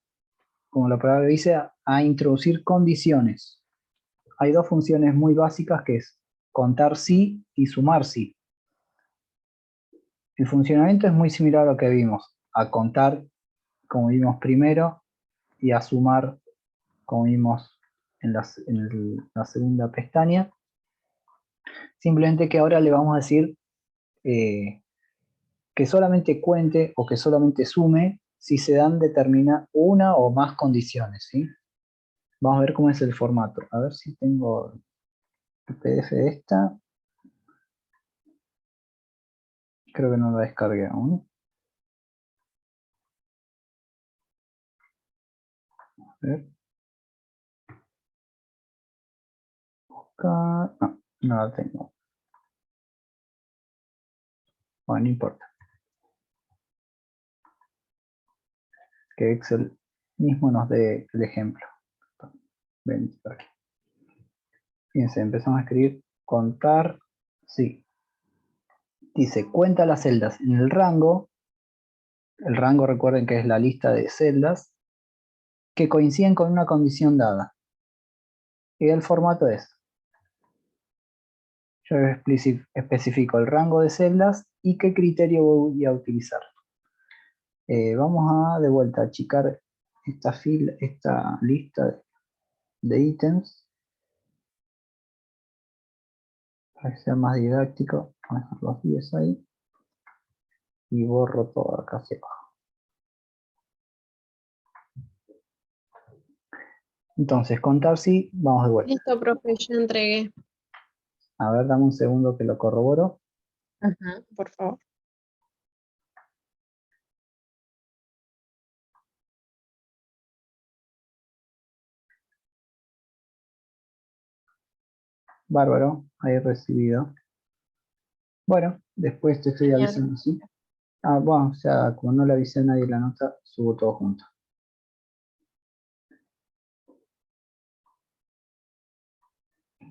Speaker 1: como la palabra dice, a introducir condiciones. Hay dos funciones muy básicas que es contar sí y sumar sí. El funcionamiento es muy similar a lo que vimos, a contar como vimos primero y a sumar como vimos en la segunda pestaña. Simplemente que ahora le vamos a decir que solamente cuente o que solamente sume si se dan determina una o más condiciones, ¿sí? Vamos a ver cómo es el formato. A ver si tengo el PDF de esta. Creo que no lo descargué aún. A ver. Acá. No, no la tengo. Bueno, no importa. Que Excel mismo nos dé el ejemplo. Ven por aquí. Fíjense, empezamos a escribir contar, sí. Dice, cuenta las celdas en el rango recuerden que es la lista de celdas, que coinciden con una condición dada. Y el formato es, yo especifico el rango de celdas y qué criterio voy a utilizar. Vamos a de vuelta a achicar esta lista de ítems para que sea más didáctico. Voy a dejar los 10 ahí y borro todo acá hacia abajo. Entonces, contar sí, vamos de vuelta.
Speaker 7: Listo, profe, ya entregué.
Speaker 1: A ver, dame un segundo que lo corroboro.
Speaker 7: Ajá, por favor.
Speaker 1: Bárbaro, ahí recibido. Bueno, después te estoy
Speaker 7: Genial.
Speaker 1: avisando, ¿sí? Ah, bueno, o sea, como no le avisé a nadie la nota, subo todo junto.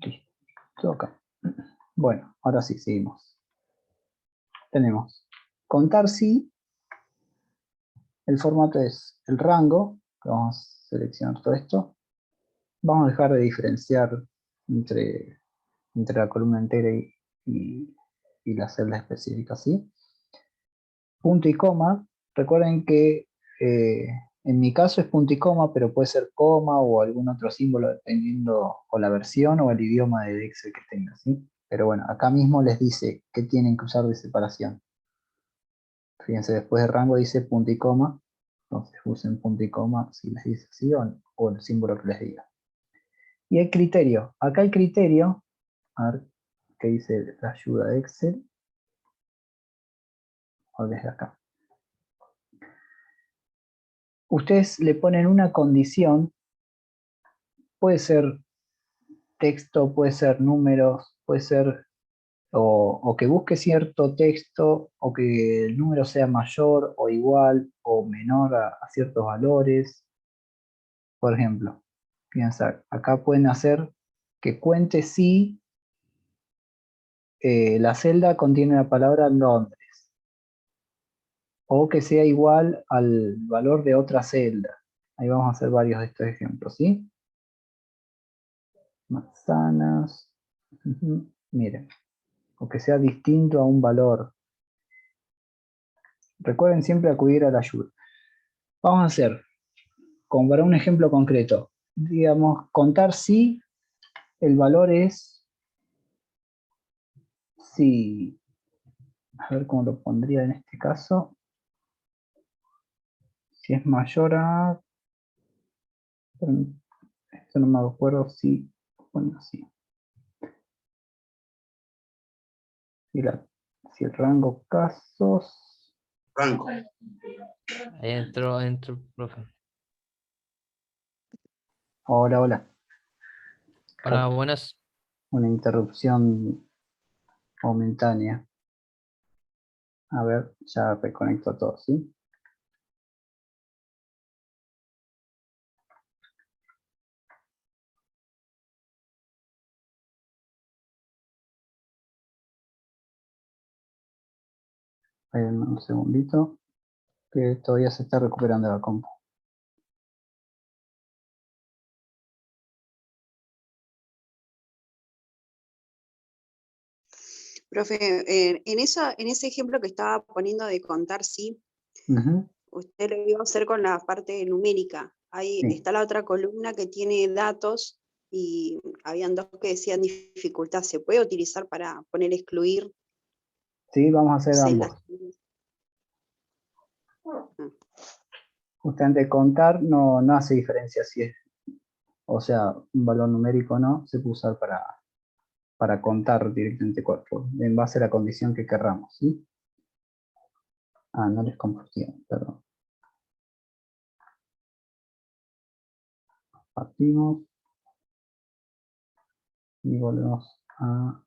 Speaker 1: Listo, acá. Bueno, ahora sí, seguimos. Tenemos contar sí. El formato es el rango, que vamos a seleccionar todo esto. Vamos a dejar de diferenciar entre la columna entera y la celda específica, ¿sí? Punto y coma. Recuerden que en mi caso es punto y coma, pero puede ser coma o algún otro símbolo dependiendo o la versión o el idioma de Excel que tenga, ¿sí? Pero bueno, acá mismo les dice que tienen que usar de separación. Fíjense, después de rango dice punto y coma, entonces usen punto y coma si les dice así o el símbolo que les diga. Y el criterio, acá el criterio, a ver qué dice la ayuda de Excel, o desde acá. Ustedes le ponen una condición, puede ser texto, puede ser números, puede ser o que busque cierto texto o que el número sea mayor o igual o menor a ciertos valores. Por ejemplo, piensa, acá pueden hacer que cuente si la celda contiene la palabra Londres o que sea igual al valor de otra celda. Ahí vamos a hacer varios de estos ejemplos, ¿sí? Manzanas. Miren, o que sea distinto a un valor. Recuerden siempre acudir a la ayuda. Vamos a hacer, como para un ejemplo concreto, digamos, contar si el valor es, si, a ver cómo lo pondría en este caso, si es mayor a, esto no me acuerdo si, bueno, sí, si el rango casos,
Speaker 2: Franco.
Speaker 4: Ahí entró, profe.
Speaker 1: hola,
Speaker 4: Hola, buenas.
Speaker 1: una interrupción momentánea. A ver, ya reconecto todo, ¿sí? Un segundito, que todavía se está recuperando la compu.
Speaker 3: Profe, en ese ejemplo que estaba poniendo de contar sí,
Speaker 1: Ujú,
Speaker 3: usted lo iba a hacer con la parte numérica. Ahí
Speaker 1: sí.
Speaker 3: está la otra columna que tiene datos y habían dos que decían dificultad. ¿Se puede utilizar para poner excluir
Speaker 1: Sí, vamos a hacer
Speaker 3: celdas?
Speaker 1: ambos. Justamente contar no hace diferencia si es, o sea, un valor numérico o no, se puede usar para contar directamente en base a la condición que querramos, ¿sí? Ah, no les compartí, perdón. Partimos y volvemos a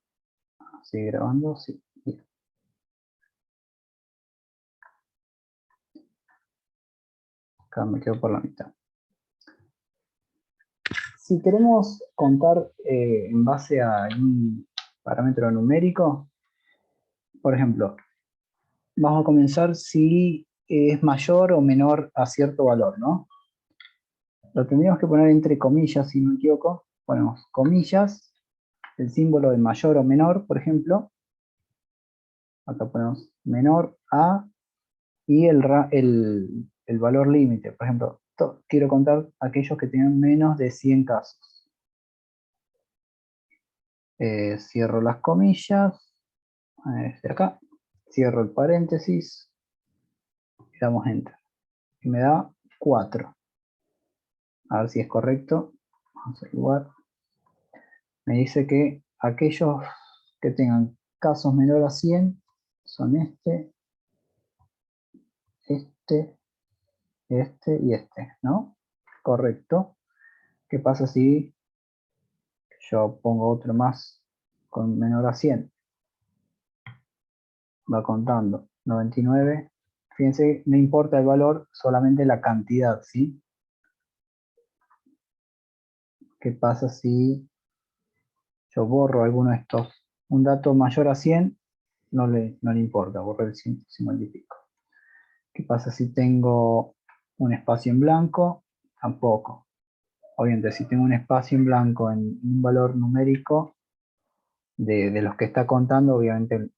Speaker 1: seguir grabando, sí. Bien. Acá me quedo por la mitad. Si queremos contar en base a un parámetro numérico, por ejemplo, vamos a comenzar si es mayor o menor a cierto valor, ¿no? Lo tendríamos que poner entre comillas, si no me equivoco. Ponemos comillas, el símbolo de mayor o menor, por ejemplo. Acá ponemos menor a y el valor límite. Por ejemplo, quiero contar aquellos que tienen menos de 100 casos. Cierro las comillas, desde acá, cierro el paréntesis, y damos enter. Y me da 4. A ver si es correcto. Vamos al lugar. Me dice que aquellos que tengan casos menores a 100 son este y este, ¿no? Correcto. ¿Qué pasa si yo pongo otro más con menor a 100? Va contando. 99. Fíjense, no importa el valor, solamente la cantidad, ¿sí? ¿Qué pasa si yo borro alguno de estos? Un dato mayor a 100 no le importa, borro el 150 y pico. ¿Qué pasa si tengo un espacio en blanco? Tampoco. Obviamente, si tengo un espacio en blanco en un valor numérico de los que está contando, obviamente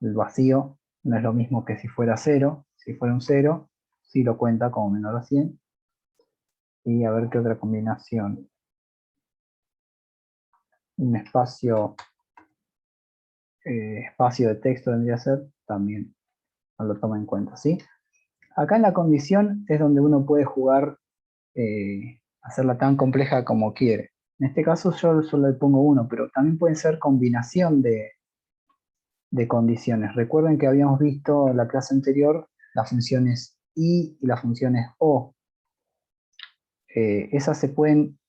Speaker 1: el vacío no es lo mismo que si fuera 0. Si fuera un 0, sí lo cuenta como menor a 100. Y a ver qué otra combinación. Un espacio de texto vendría a ser, también no lo toma en cuenta, ¿sí? Acá en la condición es donde uno puede jugar, hacerla tan compleja como quiere. En este caso yo solo le pongo 1, pero también puede ser combinación de condiciones. Recuerden que habíamos visto en la clase anterior las funciones y las funciones o. Esas se pueden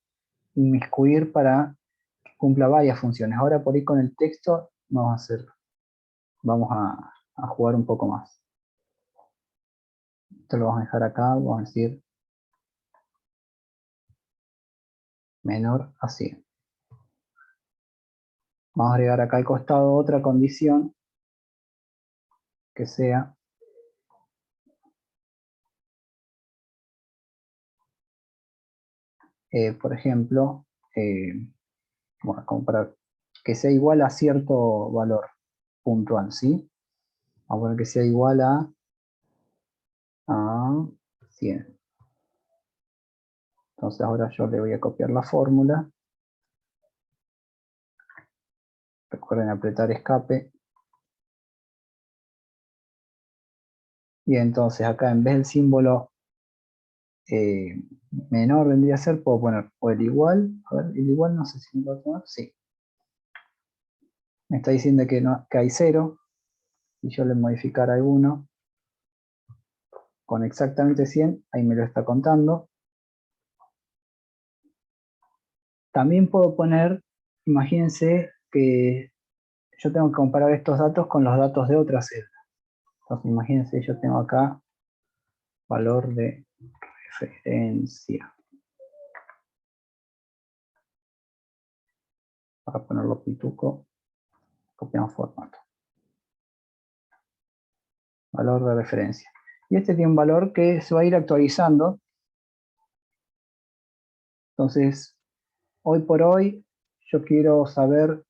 Speaker 1: inmiscuir para que cumpla varias funciones. Ahora por ahí con el texto vamos a jugar un poco más. Esto lo vamos a dejar acá, vamos a decir menor a 100. Vamos a agregar acá al costado otra condición que sea por ejemplo, bueno, como para que sea igual a cierto valor puntual, ¿sí? Vamos a poner que sea igual a 100. Entonces ahora yo le voy a copiar la fórmula. Recuerden apretar escape. Y entonces acá en vez del símbolo menor vendría a ser, puedo poner o el igual. A ver, el igual no sé si me lo voy a poner. Sí. Me está diciendo que hay 0. Y yo le modificar alguno con exactamente 100, ahí me lo está contando. También puedo poner, imagínense que yo tengo que comparar estos datos con los datos de otra celda. Entonces imagínense, yo tengo acá valor de referencia. Para ponerlo pituco, copiamos formato. Valor de referencia. Y este tiene un valor que se va a ir actualizando. Entonces, hoy por hoy, yo quiero saber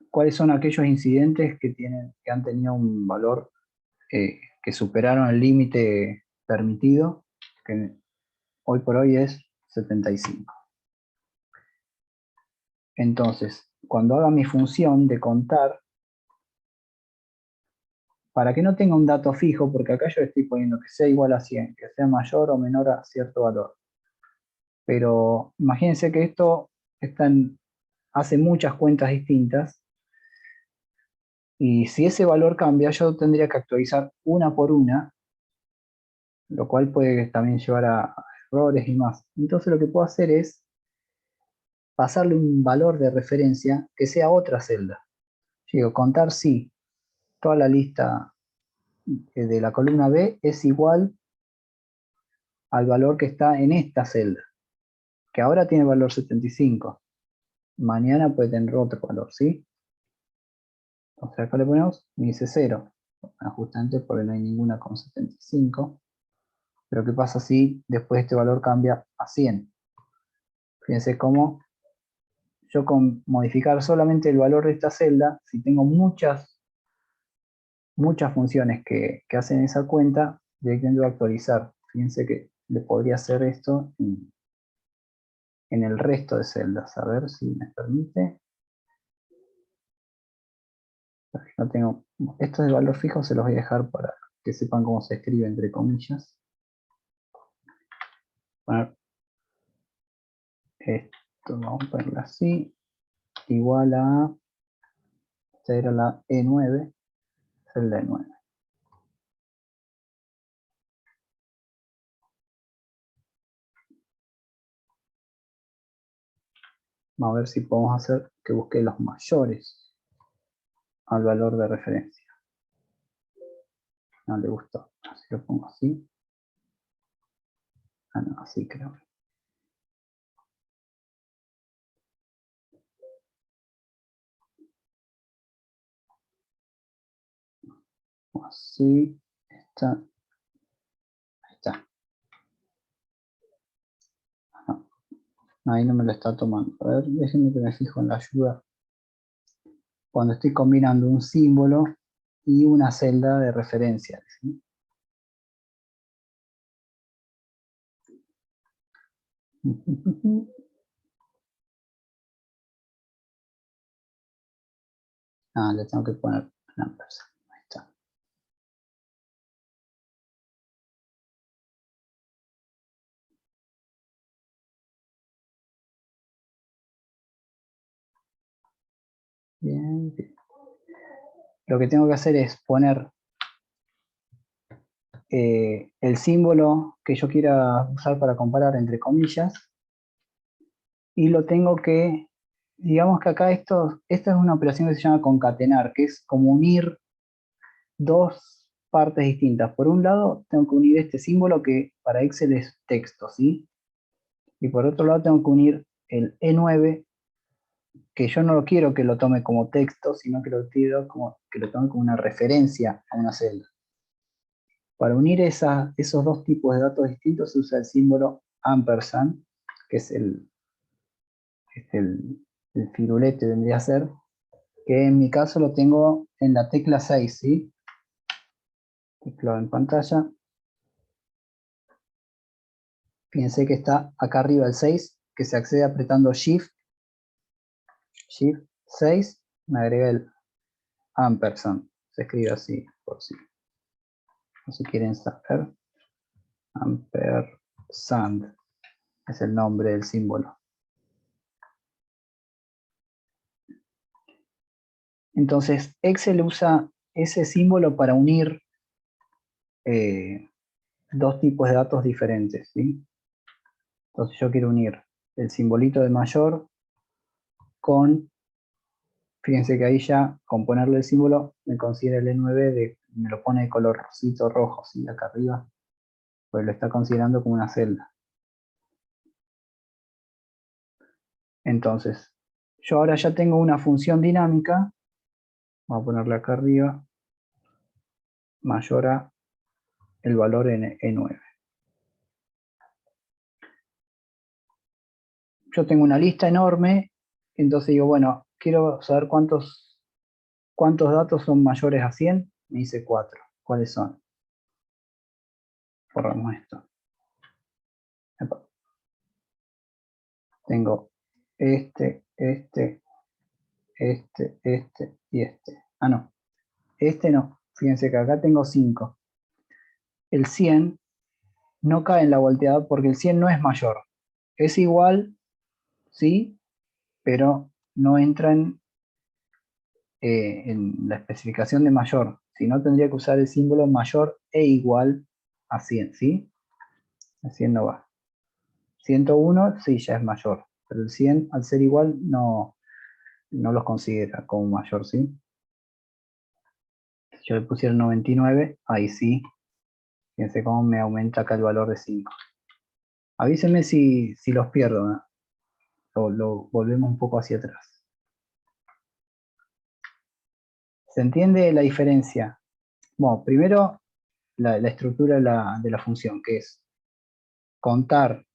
Speaker 1: cuáles son aquellos incidentes que han tenido un valor que superaron el límite permitido, que hoy por hoy es 75. Entonces, cuando haga mi función de contar, para que no tenga un dato fijo, porque acá yo estoy poniendo que sea igual a 100, que sea mayor o menor a cierto valor. Pero imagínense que esto hace muchas cuentas distintas, y si ese valor cambia, yo tendría que actualizar una por una, lo cual puede también llevar a errores y más. Entonces lo que puedo hacer es pasarle un valor de referencia que sea otra celda. Yo digo, contar si toda la lista de la columna B es igual al valor que está en esta celda, que ahora tiene valor 75. Mañana puede tener otro valor, ¿sí? Entonces acá le ponemos, me dice 0, justamente porque no hay ninguna con 75. Pero ¿qué pasa si después este valor cambia a 100? Fíjense cómo yo con modificar solamente el valor de esta celda, si tengo muchas funciones que hacen esa cuenta, directamente voy a actualizar. Fíjense que le podría hacer esto en el resto de celdas. A ver si me permite. No tengo, estos de valor fijo se los voy a dejar para que sepan cómo se escribe entre comillas. Poner esto, vamos a ponerlo así, igual a, esta era la E9, celda E9. Vamos a ver si podemos hacer que busque los mayores al valor de referencia. No le gustó, así lo pongo así. Ah, no, así creo. Así está. Ahí está. No, ahí no me lo está tomando. A ver, déjenme que me fijo en la ayuda. Cuando estoy combinando un símbolo y una celda de referencia, ¿sí? Ah, le tengo que poner un ampersand. Ahí está. Bien, bien. Lo que tengo que hacer es poner el símbolo que yo quiera usar para comparar entre comillas, y lo tengo que, digamos que acá esta es una operación que se llama concatenar, que es como unir dos partes distintas. Por un lado, tengo que unir este símbolo que para Excel es texto, ¿sí? Y por otro lado tengo que unir el E9, que yo no lo quiero que lo tome como texto, sino que lo quiero que lo tome como una referencia a una celda. Para unir esos dos tipos de datos distintos se usa el símbolo ampersand, que es el firulete, vendría a ser, que en mi caso lo tengo en la tecla 6, ¿sí? Teclado en pantalla. Fíjense que está acá arriba el 6, que se accede apretando Shift 6, me agrega el ampersand. Se escribe así, por si quieren saber. Ampersand es el nombre del símbolo. Entonces, Excel usa ese símbolo para unir dos tipos de datos diferentes, ¿sí? Entonces yo quiero unir el simbolito de mayor con, fíjense que ahí ya, con ponerle el símbolo, me considera el E9, me lo pone de colorcito rojo, ¿sí? Acá arriba, pues lo está considerando como una celda. Entonces, yo ahora ya tengo una función dinámica, vamos a ponerle acá arriba, mayor a el valor en E9. Yo tengo una lista enorme Entonces digo, bueno, quiero saber cuántos datos son mayores a 100. Me dice 4. ¿Cuáles son? Borramos esto. Epa. Tengo este y este. Ah, no. Este no. Fíjense que acá tengo 5. El 100 no cae en la volteada porque el 100 no es mayor. Es igual, sí, pero no entra en la especificación de mayor. Si no, tendría que usar el símbolo mayor e igual a 100, ¿sí? El 100 no va. 101 sí, ya es mayor, pero el 100 al ser igual no los considera como mayor, ¿sí? Si yo le pusiera 99, ahí sí. Fíjense cómo me aumenta acá el valor de 5. Avísenme si los pierdo, ¿no? Lo volvemos un poco hacia atrás. ¿Se entiende la diferencia? Bueno, primero la estructura de la función, que es contar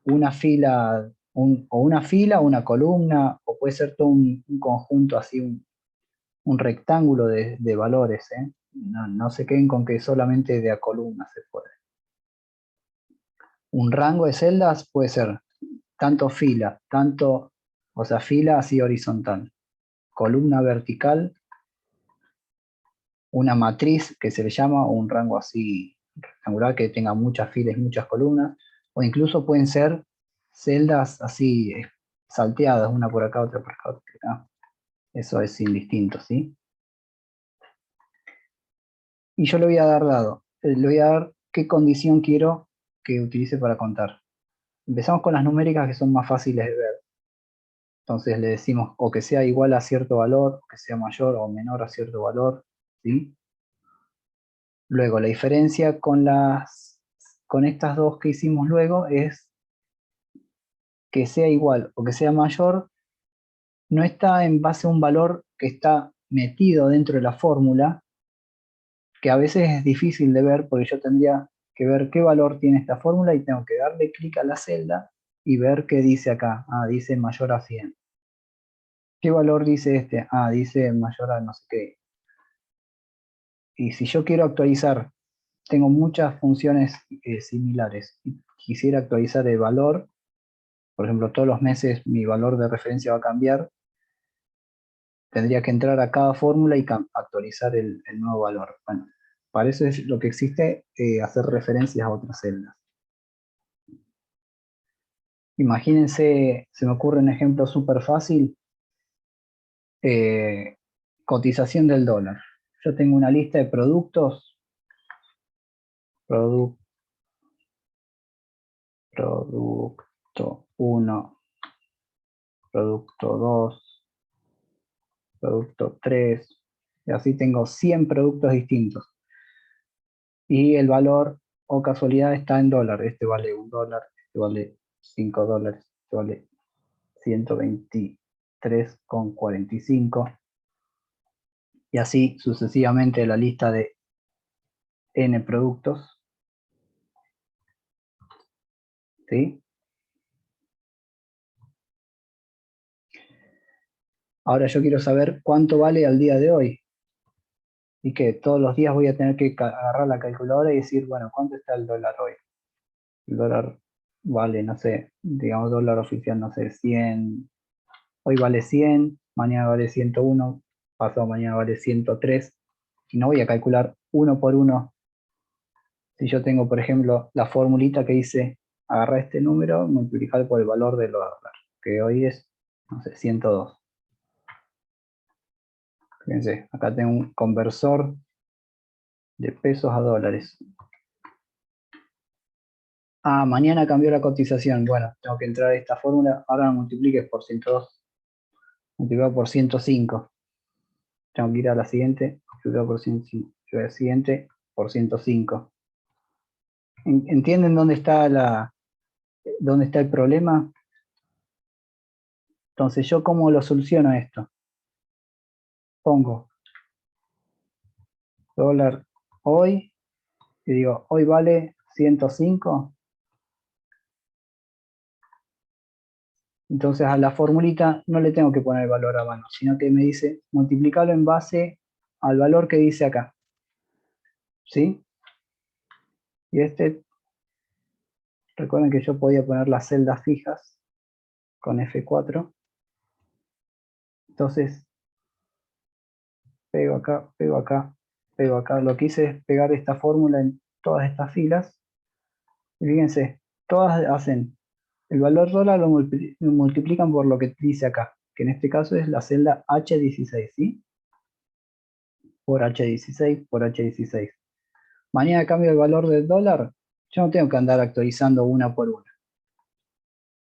Speaker 1: una fila, una columna, o puede ser todo un conjunto así, un rectángulo de valores, ¿eh? No se queden con que solamente de a columna se puede. Un rango de celdas puede ser tanto fila, o sea, fila así horizontal, columna vertical, una matriz que se le llama, o un rango así rectangular que tenga muchas filas y muchas columnas, o incluso pueden ser celdas así salteadas, una por acá, otra por acá. Eso es indistinto, ¿sí? Y yo le voy a le voy a dar qué condición quiero que utilice para contar. Empezamos con las numéricas que son más fáciles de ver. Entonces le decimos o que sea igual a cierto valor, o que sea mayor o menor a cierto valor, ¿sí? Luego la diferencia con estas dos que hicimos luego es que sea igual o que sea mayor, no está en base a un valor que está metido dentro de la fórmula, que a veces es difícil de ver porque yo tendría que ver qué valor tiene esta fórmula y tengo que darle clic a la celda y ver qué dice acá. Ah, dice mayor a 100. ¿Qué valor dice este? Ah, dice mayor a no sé qué. Y si yo quiero actualizar, tengo muchas funciones similares y quisiera actualizar el valor, por ejemplo, todos los meses mi valor de referencia va a cambiar, tendría que entrar a cada fórmula y actualizar el nuevo valor. Bueno, para eso es lo que existe, hacer referencias a otras celdas. Imagínense, se me ocurre un ejemplo súper fácil, cotización del dólar. Yo tengo una lista de productos, producto 1, producto 2, producto 3, y así tengo 100 productos distintos. Y el valor, o casualidad, está en dólar. Este vale $1, este vale $5, este vale 123,45. Y así sucesivamente la lista de N productos. ¿Sí? Ahora yo quiero saber cuánto vale al día de hoy. Y que todos los días voy a tener que agarrar la calculadora y decir, bueno, ¿cuánto está el dólar hoy? El dólar vale, no sé, digamos dólar oficial, no sé, 100. Hoy vale 100, mañana vale 101, pasado mañana vale 103. Y no voy a calcular uno por uno. Si yo tengo, por ejemplo, la formulita que dice, agarra este número, multiplicar por el valor del dólar, que hoy es, no sé, 102. Fíjense, acá tengo un conversor de pesos a dólares. Ah, mañana cambió la cotización. Bueno, tengo que entrar a esta fórmula. Ahora lo multipliques por 102, multiplicado por 105. Tengo que ir a la siguiente, multiplicado por 105. Y a la siguiente por 105. ¿Entienden dónde está el problema? Entonces, ¿yo cómo lo soluciono esto? Pongo dólar hoy y digo, hoy vale 105. Entonces a la formulita no le tengo que poner el valor a mano, sino que me dice multiplicarlo en base al valor que dice acá. ¿Sí? Y recuerden que yo podía poner las celdas fijas con F4. Entonces, pego acá, pego acá, pego acá. Lo que hice es pegar esta fórmula en todas estas filas. Y fíjense, todas hacen el valor dólar lo multiplican por lo que dice acá, que en este caso es la celda H16, ¿sí? Por H16, por H16. Mañana cambio el valor del dólar, yo no tengo que andar actualizando una por una.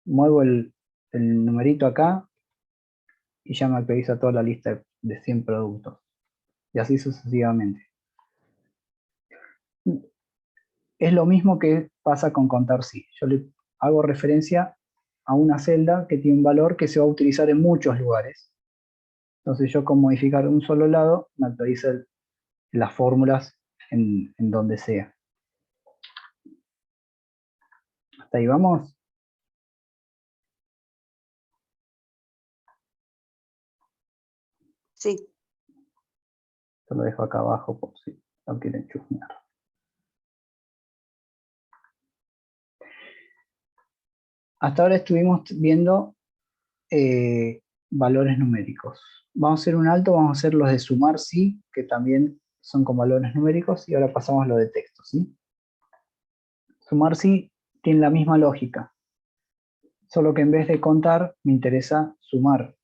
Speaker 1: Muevo el numerito acá y ya me actualiza toda la lista de 100 productos. Y así sucesivamente. Es lo mismo que pasa con contar sí. Yo le hago referencia a una celda que tiene un valor que se va a utilizar en muchos lugares. Entonces yo con modificar un solo lado me actualiza las fórmulas en donde sea. ¿Hasta ahí vamos?
Speaker 3: Sí.
Speaker 1: Yo lo dejo acá abajo por si no quieren chusmear. Hasta ahora estuvimos viendo valores numéricos. Vamos a hacer un alto, vamos a hacer los de sumar sí, que también son con valores numéricos, y ahora pasamos a lo de texto, ¿sí? Sumar sí tiene la misma lógica, solo que en vez de contar me interesa sumar.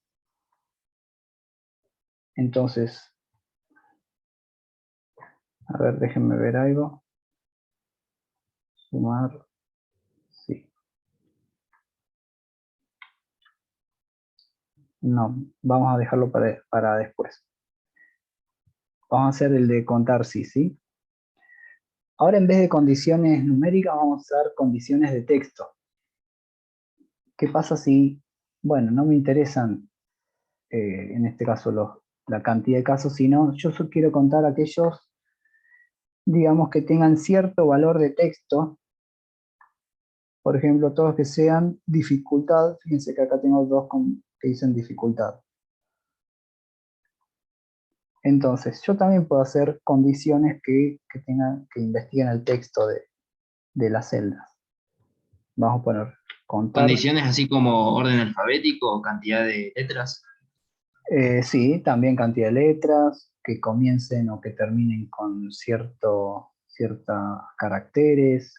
Speaker 1: Entonces, a ver, déjenme ver algo. Sumar sí. No, vamos a dejarlo para después. Vamos a hacer el de contar sí, ¿sí? Ahora en vez de condiciones numéricas vamos a usar condiciones de texto. ¿Qué pasa si, bueno, no me interesan en este caso la cantidad de casos, sino yo solo quiero contar aquellos, digamos, que tengan cierto valor de texto? Por ejemplo, todos que sean dificultad. Fíjense que acá tengo dos que dicen dificultad. Entonces, yo también puedo hacer condiciones que investiguen el texto de las celdas. Vamos a poner contar.
Speaker 8: Condiciones así como orden alfabético o cantidad de letras.
Speaker 1: Sí, también cantidad de letras, que comiencen o que terminen con ciertos caracteres.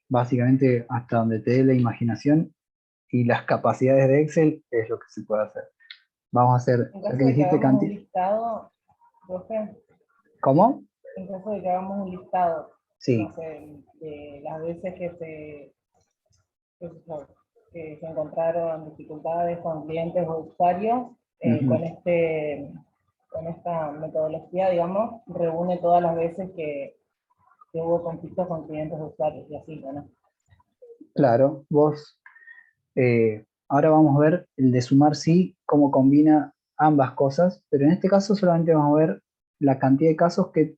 Speaker 1: Básicamente hasta donde te dé la imaginación y las capacidades de Excel es lo que se puede hacer. Vamos a hacer,
Speaker 9: En caso de que hagamos un listado, profe,
Speaker 1: ¿cómo?
Speaker 9: en caso de que hagamos un listado,
Speaker 1: Sí.
Speaker 9: no sé, de las veces que se encontraron dificultades con clientes o usuarios, con esta metodología, digamos, reúne todas las veces que hubo conflictos con clientes o usuarios y así, ¿no?
Speaker 1: Claro, vos, ahora vamos a ver el de sumar sí, cómo combina ambas cosas, pero en este caso solamente vamos a ver la cantidad de casos que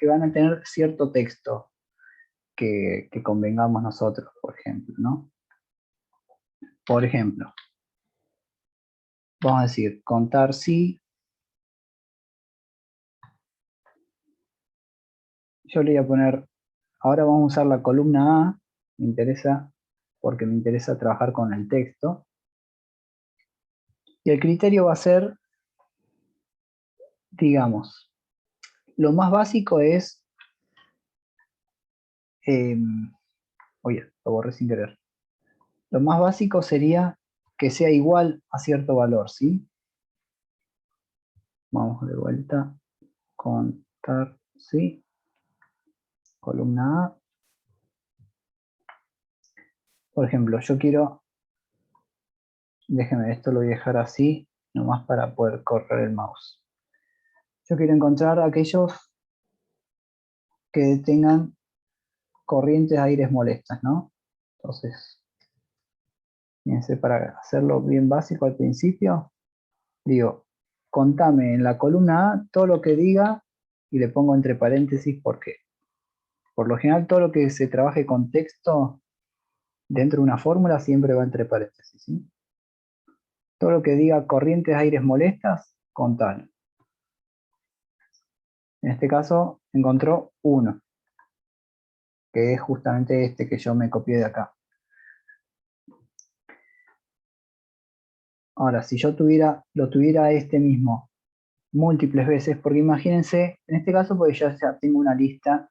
Speaker 1: van a tener cierto texto que convengamos nosotros, por ejemplo, ¿no? Por ejemplo, vamos a decir, contar sí. Yo le voy a poner, ahora vamos a usar la columna A, me interesa, porque me interesa trabajar con el texto. Y el criterio va a ser, digamos, lo más básico es, oye, lo borré sin querer. Lo más básico sería que sea igual a cierto valor, ¿sí? Vamos de vuelta, contar, ¿sí? Columna A. Por ejemplo, yo quiero, déjeme, esto lo voy a dejar así, nomás para poder correr el mouse. Yo quiero encontrar aquellos que tengan corrientes de aires molestas, ¿no? Entonces, fíjense, para hacerlo bien básico al principio, digo, contame en la columna A todo lo que diga y le pongo entre paréntesis porque por lo general todo lo que se trabaje con texto Dentro de una fórmula siempre va entre paréntesis, ¿sí? Todo lo que diga corrientes aires molestas, contalo. En este caso encontró 1, que es justamente este que yo me copié de acá. Ahora, si yo lo tuviera este mismo múltiples veces, porque imagínense, en este caso, porque yo ya tengo una lista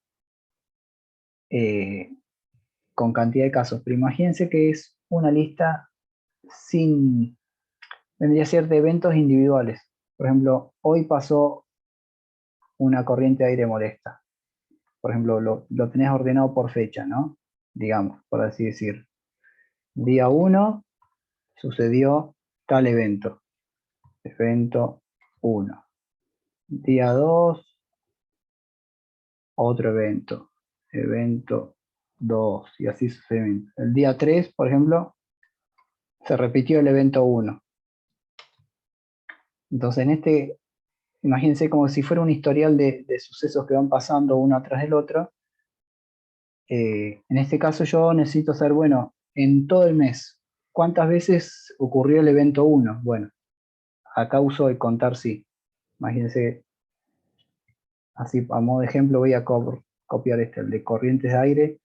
Speaker 1: con cantidad de casos, pero imagínense que es una lista sin, vendría a ser de eventos individuales. Por ejemplo, hoy pasó una corriente de aire molesta. Por ejemplo, lo tenés ordenado por fecha, ¿no? Digamos, por así decir. Día 1 sucedió tal evento. Evento 1. Día 2, otro evento. Evento 2. Y así sucesivamente. El día 3, por ejemplo, se repitió el evento 1. Entonces, imagínense como si fuera un historial de sucesos que van pasando uno atrás del otro. En este caso yo necesito saber, bueno, en todo el mes, ¿cuántas veces ocurrió el evento 1? Bueno, acá uso el contar sí. Imagínense, así a modo de ejemplo voy a copiar el de corrientes de aire,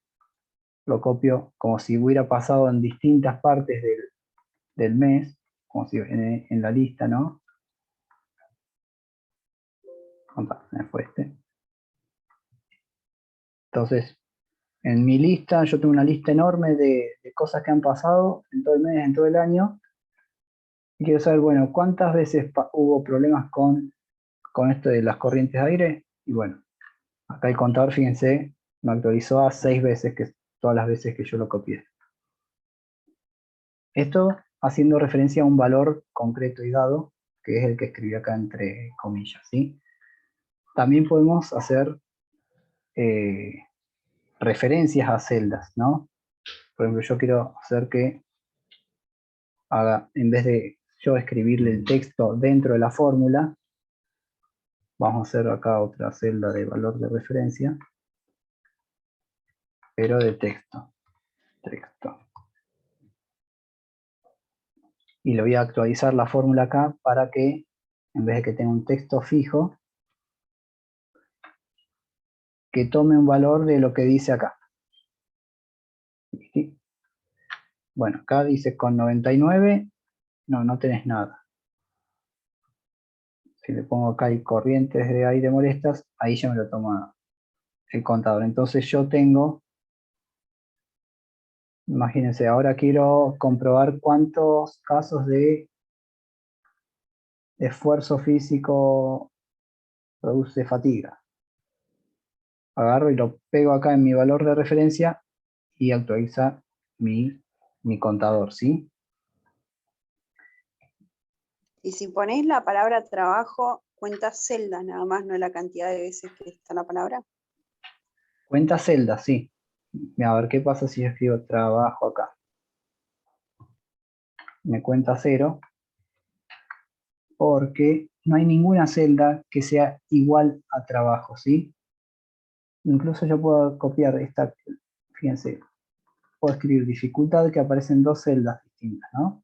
Speaker 1: lo copio como si hubiera pasado en distintas partes del mes, como si en la lista, ¿no? Me fue este. Entonces, en mi lista, yo tengo una lista enorme de cosas que han pasado en todo el mes, en todo el año, y quiero saber, bueno, ¿cuántas veces hubo problemas con esto de las corrientes de aire? Y bueno, acá el contador, fíjense, me actualizó a 6 veces, que es todas las veces que yo lo copié. Esto haciendo referencia a un valor concreto y dado, que es el que escribí acá entre comillas, ¿sí? También podemos hacer referencias a celdas, ¿no? Por ejemplo, yo quiero hacer que haga, en vez de yo escribirle el texto dentro de la fórmula, vamos a hacer acá otra celda de valor de referencia, pero de texto. Y le voy a actualizar la fórmula acá para que, en vez de que tenga un texto fijo, que tome un valor de lo que dice acá. ¿Sí? Bueno, acá dice con 99, no tenés nada. Si le pongo acá y corrientes de aire molestas, ahí ya me lo toma el contador. Entonces yo tengo, imagínense, ahora quiero comprobar cuántos casos de esfuerzo físico produce fatiga. Agarro y lo pego acá en mi valor de referencia y actualiza mi contador, ¿sí?
Speaker 3: Y si ponéis la palabra trabajo, cuentas celdas nada más, no la cantidad de veces que está la palabra.
Speaker 1: Cuenta celdas, sí. A ver qué pasa si yo escribo trabajo acá. Me cuenta 0 porque no hay ninguna celda que sea igual a trabajo, ¿sí? Incluso yo puedo copiar esta, fíjense, puedo escribir dificultad que aparecen 2 celdas distintas, ¿no?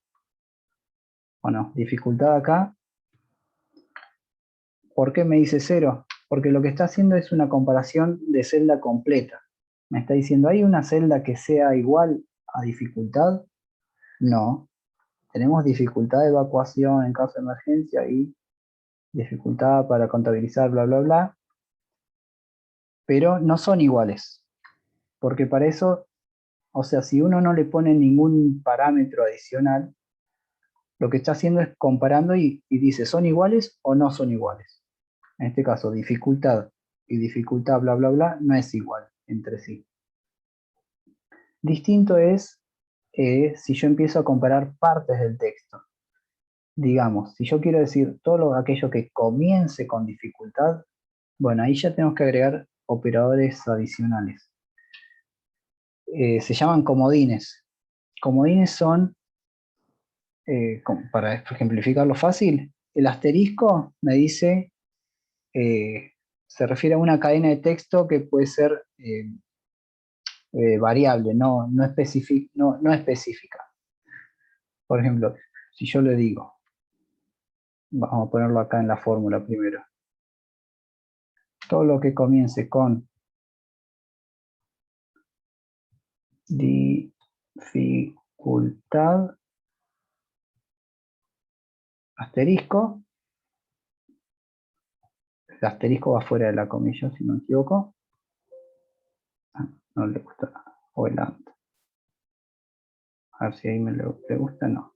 Speaker 1: Bueno, dificultad acá. ¿Por qué me dice 0? Porque lo que está haciendo es una comparación de celda completa. Me está diciendo, ¿hay una celda que sea igual a dificultad? No. Tenemos dificultad de evacuación en caso de emergencia y dificultad para contabilizar, bla, bla, bla. Pero no son iguales. Porque para eso, o sea, si uno no le pone ningún parámetro adicional, lo que está haciendo es comparando y dice, ¿son iguales o no son iguales? En este caso, dificultad y dificultad, bla, bla, bla, no es igual entre sí. Distinto es si yo empiezo a comparar partes del texto. Digamos, si yo quiero decir todo aquello que comience con dificultad, bueno, ahí ya tenemos que agregar operadores adicionales. Se llaman comodines. Comodines son, para ejemplificarlo fácil, el asterisco me dice, se refiere a una cadena de texto que puede ser variable, no específica. Por ejemplo, si yo le digo, vamos a ponerlo acá en la fórmula primero, todo lo que comience con dificultad asterisco, el asterisco va fuera de la comilla, si no me equivoco. No le gusta nada. O el and. A ver si ahí le gusta, no.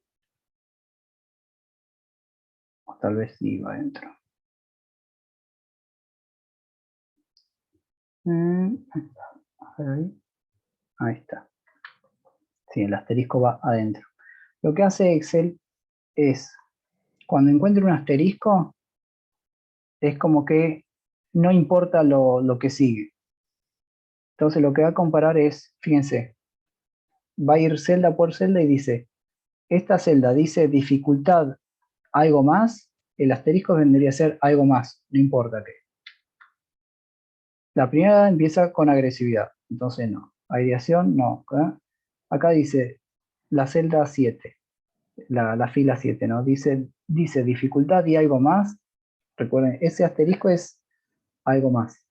Speaker 1: O tal vez sí va adentro. A ver ahí. Ahí está. Sí, el asterisco va adentro. Lo que hace Excel es, cuando encuentre un asterisco, es como que no importa lo que sigue. Entonces lo que va a comparar es, fíjense, va a ir celda por celda y dice, esta celda dice dificultad algo más, el asterisco vendría a ser algo más, no importa qué. La primera empieza con agresividad, entonces no. Aireación, no. Acá dice la celda 7, la fila 7, ¿no? Dice dificultad y algo más. Recuerden, ese asterisco es algo más.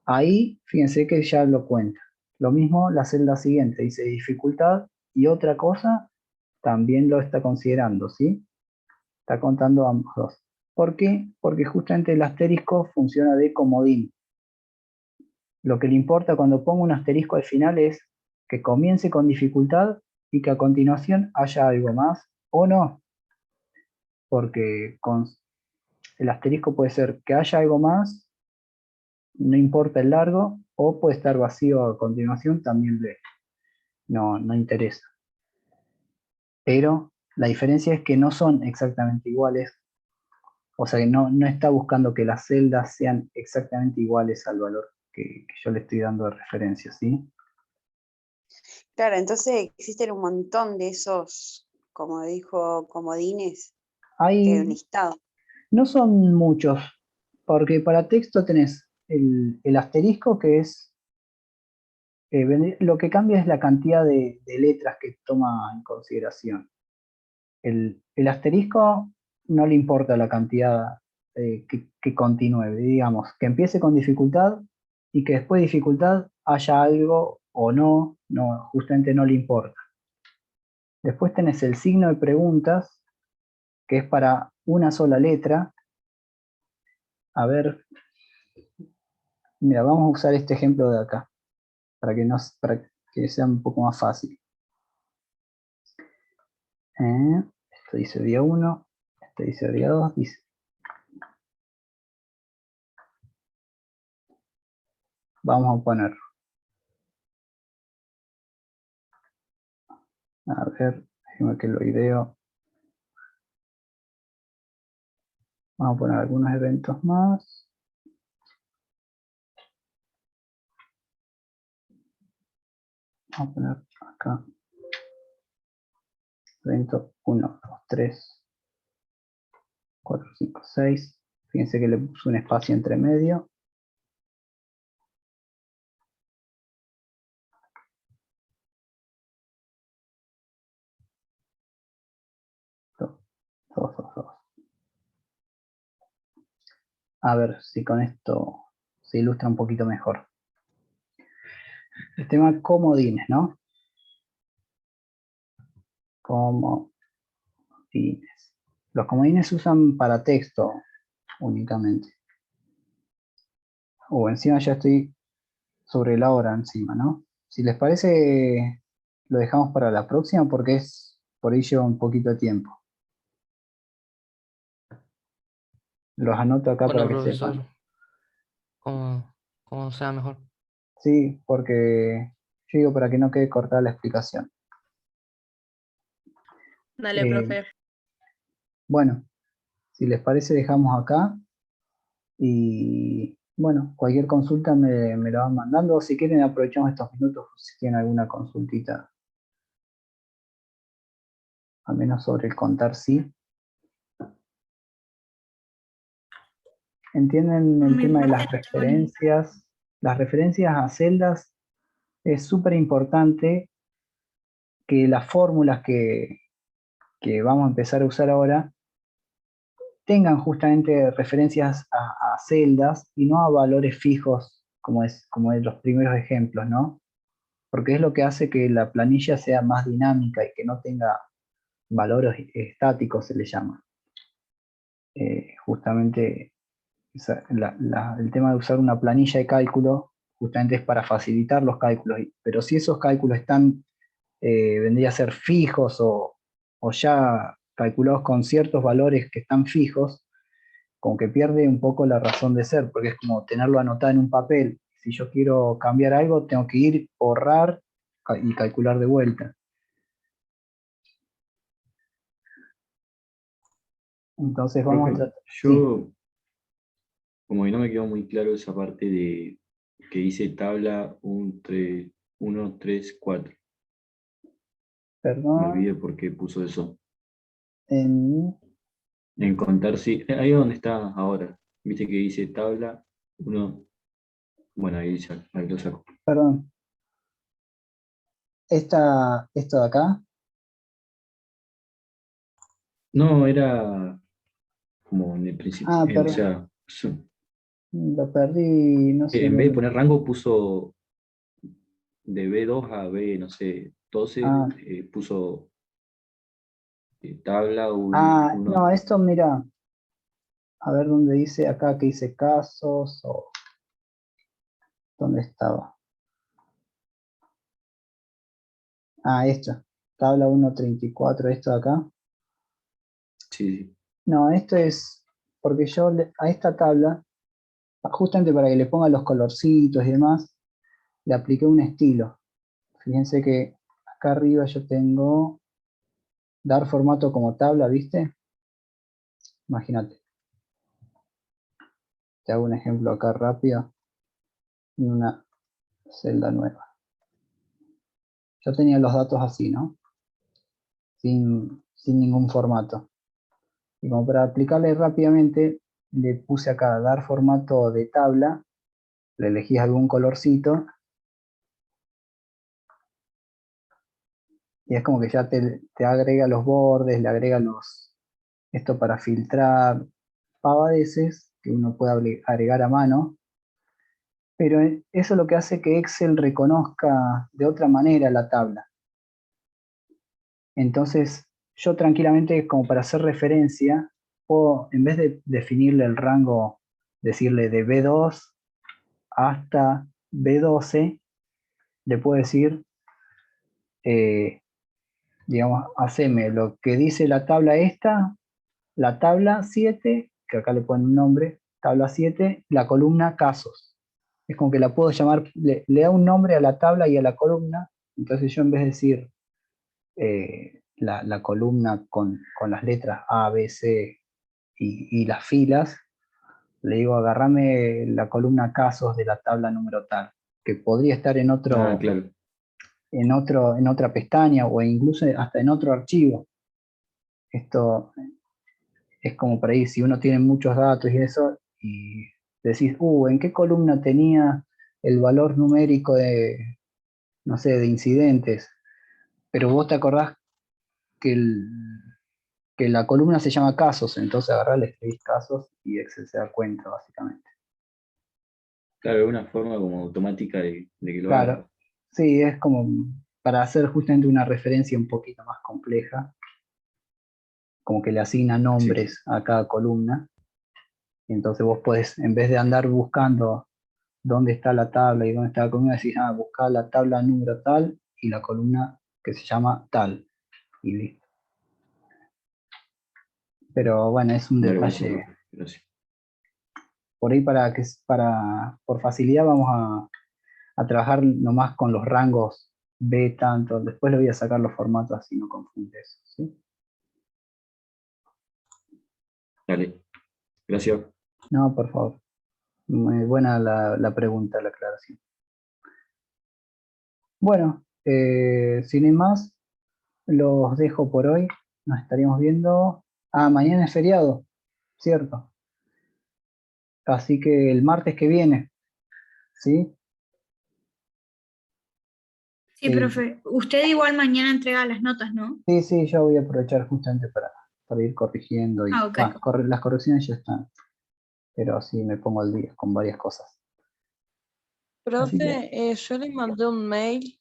Speaker 1: Ahí, fíjense que ya lo cuenta. Lo mismo la celda siguiente, dice dificultad y otra cosa, también lo está considerando, ¿sí? Está contando ambos dos. ¿Por qué? Porque justamente el asterisco funciona de comodín. Lo que le importa cuando pongo un asterisco al final es que comience con dificultad y que a continuación haya algo más o no. Porque con el asterisco puede ser que haya algo más, no importa el largo, o puede estar vacío a continuación, también no interesa. Pero la diferencia es que no son exactamente iguales. O sea que no está buscando que las celdas sean exactamente iguales al valor que yo le estoy dando de referencia, ¿sí?
Speaker 3: Claro, entonces existen un montón de esos, como dijo, comodines que hay un
Speaker 1: Hay,
Speaker 3: listado.
Speaker 1: no son muchos, porque para texto tenés el asterisco, que es, lo que cambia es la cantidad de letras que toma en consideración. El asterisco no le importa la cantidad que continúe, digamos, que empiece con dificultad y que después de dificultad haya algo o no, justamente no le importa. Después tenés el signo de preguntas, que es para una sola letra. A ver, mira, vamos a usar este ejemplo de acá, para que sea un poco más fácil. Esto dice día 1, este dice día 2, dice. Vamos a poner, a ver, déjame que lo ideo. Vamos a poner algunos eventos más. Vamos a poner acá. Evento 1, 2, 3, 4, 5, 6. Fíjense que le puse un espacio entre medio. 2, 2, 2, 2. A ver si con esto se ilustra un poquito mejor. El tema comodines, ¿no? Comodines. Los comodines se usan para texto únicamente. Encima ya estoy sobre la hora encima, ¿no? Si les parece, lo dejamos para la próxima porque por ahí lleva un poquito de tiempo. Los anoto acá
Speaker 4: Bueno,
Speaker 1: para que
Speaker 4: profesor,
Speaker 1: sepan.
Speaker 4: como sea mejor.
Speaker 1: Sí, porque yo digo para que no quede cortada la explicación.
Speaker 7: Dale, profe.
Speaker 1: Bueno, si les parece dejamos acá y bueno, cualquier consulta me la van mandando. Si quieren aprovechamos estos minutos si tienen alguna consultita, al menos sobre el contar sí. ¿Entienden el tema de las referencias? Las referencias a celdas es súper importante que las fórmulas que vamos a empezar a usar ahora tengan justamente referencias a celdas y no a valores fijos como en los primeros ejemplos, ¿no? Porque es lo que hace que la planilla sea más dinámica y que no tenga valores estáticos, se le llama. Justamente el tema de usar una planilla de cálculo justamente es para facilitar los cálculos, pero si esos cálculos están, vendría a ser fijos o ya calculados con ciertos valores que están fijos, como que pierde un poco la razón de ser, porque es como tenerlo anotado en un papel. Si yo quiero cambiar algo, tengo que ir, borrar y calcular de vuelta. Entonces vamos a
Speaker 6: Profe,
Speaker 1: tratar. Sí,
Speaker 6: yo, como que no me quedó muy claro esa parte de que dice tabla 1, 3, 4. Me
Speaker 1: perdón.
Speaker 6: olvidé por qué puso eso.
Speaker 1: En,
Speaker 6: En contar, sí. Ahí es donde está ahora. Viste que dice tabla 1. Bueno, ahí lo saco.
Speaker 1: perdón. Esto de acá.
Speaker 6: No, era como en el principio.
Speaker 1: Ah,
Speaker 6: O
Speaker 1: perdón.
Speaker 6: sea,
Speaker 1: Lo perdí, no sé
Speaker 6: en vez de
Speaker 1: dónde.
Speaker 6: poner rango puso de B2 a B, no sé, 12,
Speaker 1: Ah,
Speaker 6: puso tabla
Speaker 1: no,
Speaker 6: 1.
Speaker 1: esto mira, a ver dónde dice acá que dice casos o dónde estaba. Ah, esto. Tabla 1.34, esto de acá.
Speaker 6: Sí,
Speaker 1: No, esto es porque yo a esta tabla, justamente para que le ponga los colorcitos y demás, le apliqué un estilo. Fíjense que acá arriba yo tengo dar formato como tabla, ¿viste? Imagínate. Te hago un ejemplo acá rápido en una celda nueva. Yo tenía los datos así, ¿no? Sin ningún formato. Y como para aplicarle rápidamente, le puse acá dar formato de tabla, le elegí algún colorcito, y es como que ya te agrega los bordes, le agrega esto para filtrar pavadeces que uno puede agregar a mano, pero eso es lo que hace que Excel reconozca de otra manera la tabla. Entonces, yo tranquilamente, como para hacer referencia, puedo, en vez de definirle el rango, decirle de B2 hasta B12, le puedo decir, digamos, haceme lo que dice la tabla esta, la tabla 7, que acá le ponen un nombre, tabla 7, la columna casos. Es como que la puedo llamar, le da un nombre a la tabla y a la columna, entonces yo en vez de decir la columna con las letras A, B, C y las filas, le digo agarrame la columna casos de la tabla número tal, que podría estar
Speaker 6: Ah, claro.
Speaker 1: en otra pestaña o incluso hasta en otro archivo. Esto es como por ahí, si uno tiene muchos datos y eso, y decís, ¿en qué columna tenía el valor numérico de, no sé, de incidentes? Pero vos te acordás que, que la columna se llama casos, entonces agarrás, le escribís casos y Excel se da cuenta, básicamente.
Speaker 6: Claro, es una forma como automática de que lo haga.
Speaker 1: Claro, sí, es como para hacer justamente una referencia un poquito más compleja, como que le asigna
Speaker 6: Sí,
Speaker 1: nombres a cada columna, y entonces vos podés, en vez de andar buscando dónde está la tabla y dónde está la columna, decís, buscar la tabla número tal y la columna que se llama tal, y listo. Pero bueno, es un
Speaker 6: dale, buenísimo,
Speaker 1: detalle.
Speaker 6: profe. Gracias.
Speaker 1: Por ahí por facilidad vamos a trabajar nomás con los rangos B tanto, después le voy a sacar los formatos así no confunde eso, ¿sí?
Speaker 6: Dale, gracias.
Speaker 1: No, por favor. Muy buena la pregunta, la aclaración. Bueno, sin más, los dejo por hoy. Nos estaríamos viendo. Ah, mañana es feriado, cierto. Así que el martes que viene, ¿sí?
Speaker 10: Sí, profe. Usted igual mañana entrega las notas, ¿no?
Speaker 1: Sí, sí, yo voy a aprovechar justamente para ir corrigiendo y
Speaker 10: Ok.
Speaker 1: las correcciones ya están, pero sí me pongo al día con varias cosas. Así que,
Speaker 11: Profe, yo le mandé un mail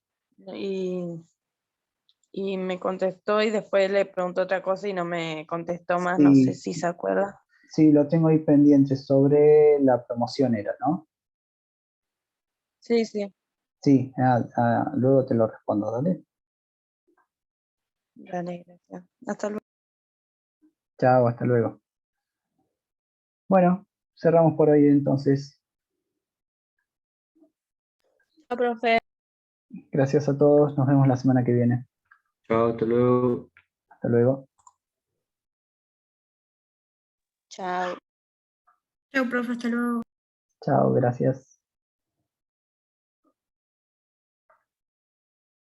Speaker 11: y me contestó y después le preguntó otra cosa y no me contestó más, no sé
Speaker 1: sí,
Speaker 11: si se acuerda.
Speaker 1: sí, lo tengo ahí pendiente sobre la promoción era, ¿no?
Speaker 11: Sí, sí,
Speaker 1: Sí, luego te lo respondo, dale.
Speaker 11: dale, gracias. Hasta luego.
Speaker 1: Chao, hasta luego. Bueno, cerramos por hoy entonces.
Speaker 11: Chao, profe.
Speaker 1: Gracias a todos, nos vemos la semana que viene.
Speaker 6: Chao, hasta luego.
Speaker 1: Hasta luego.
Speaker 5: Chao.
Speaker 10: Chao, profe, hasta luego.
Speaker 1: Chao, gracias.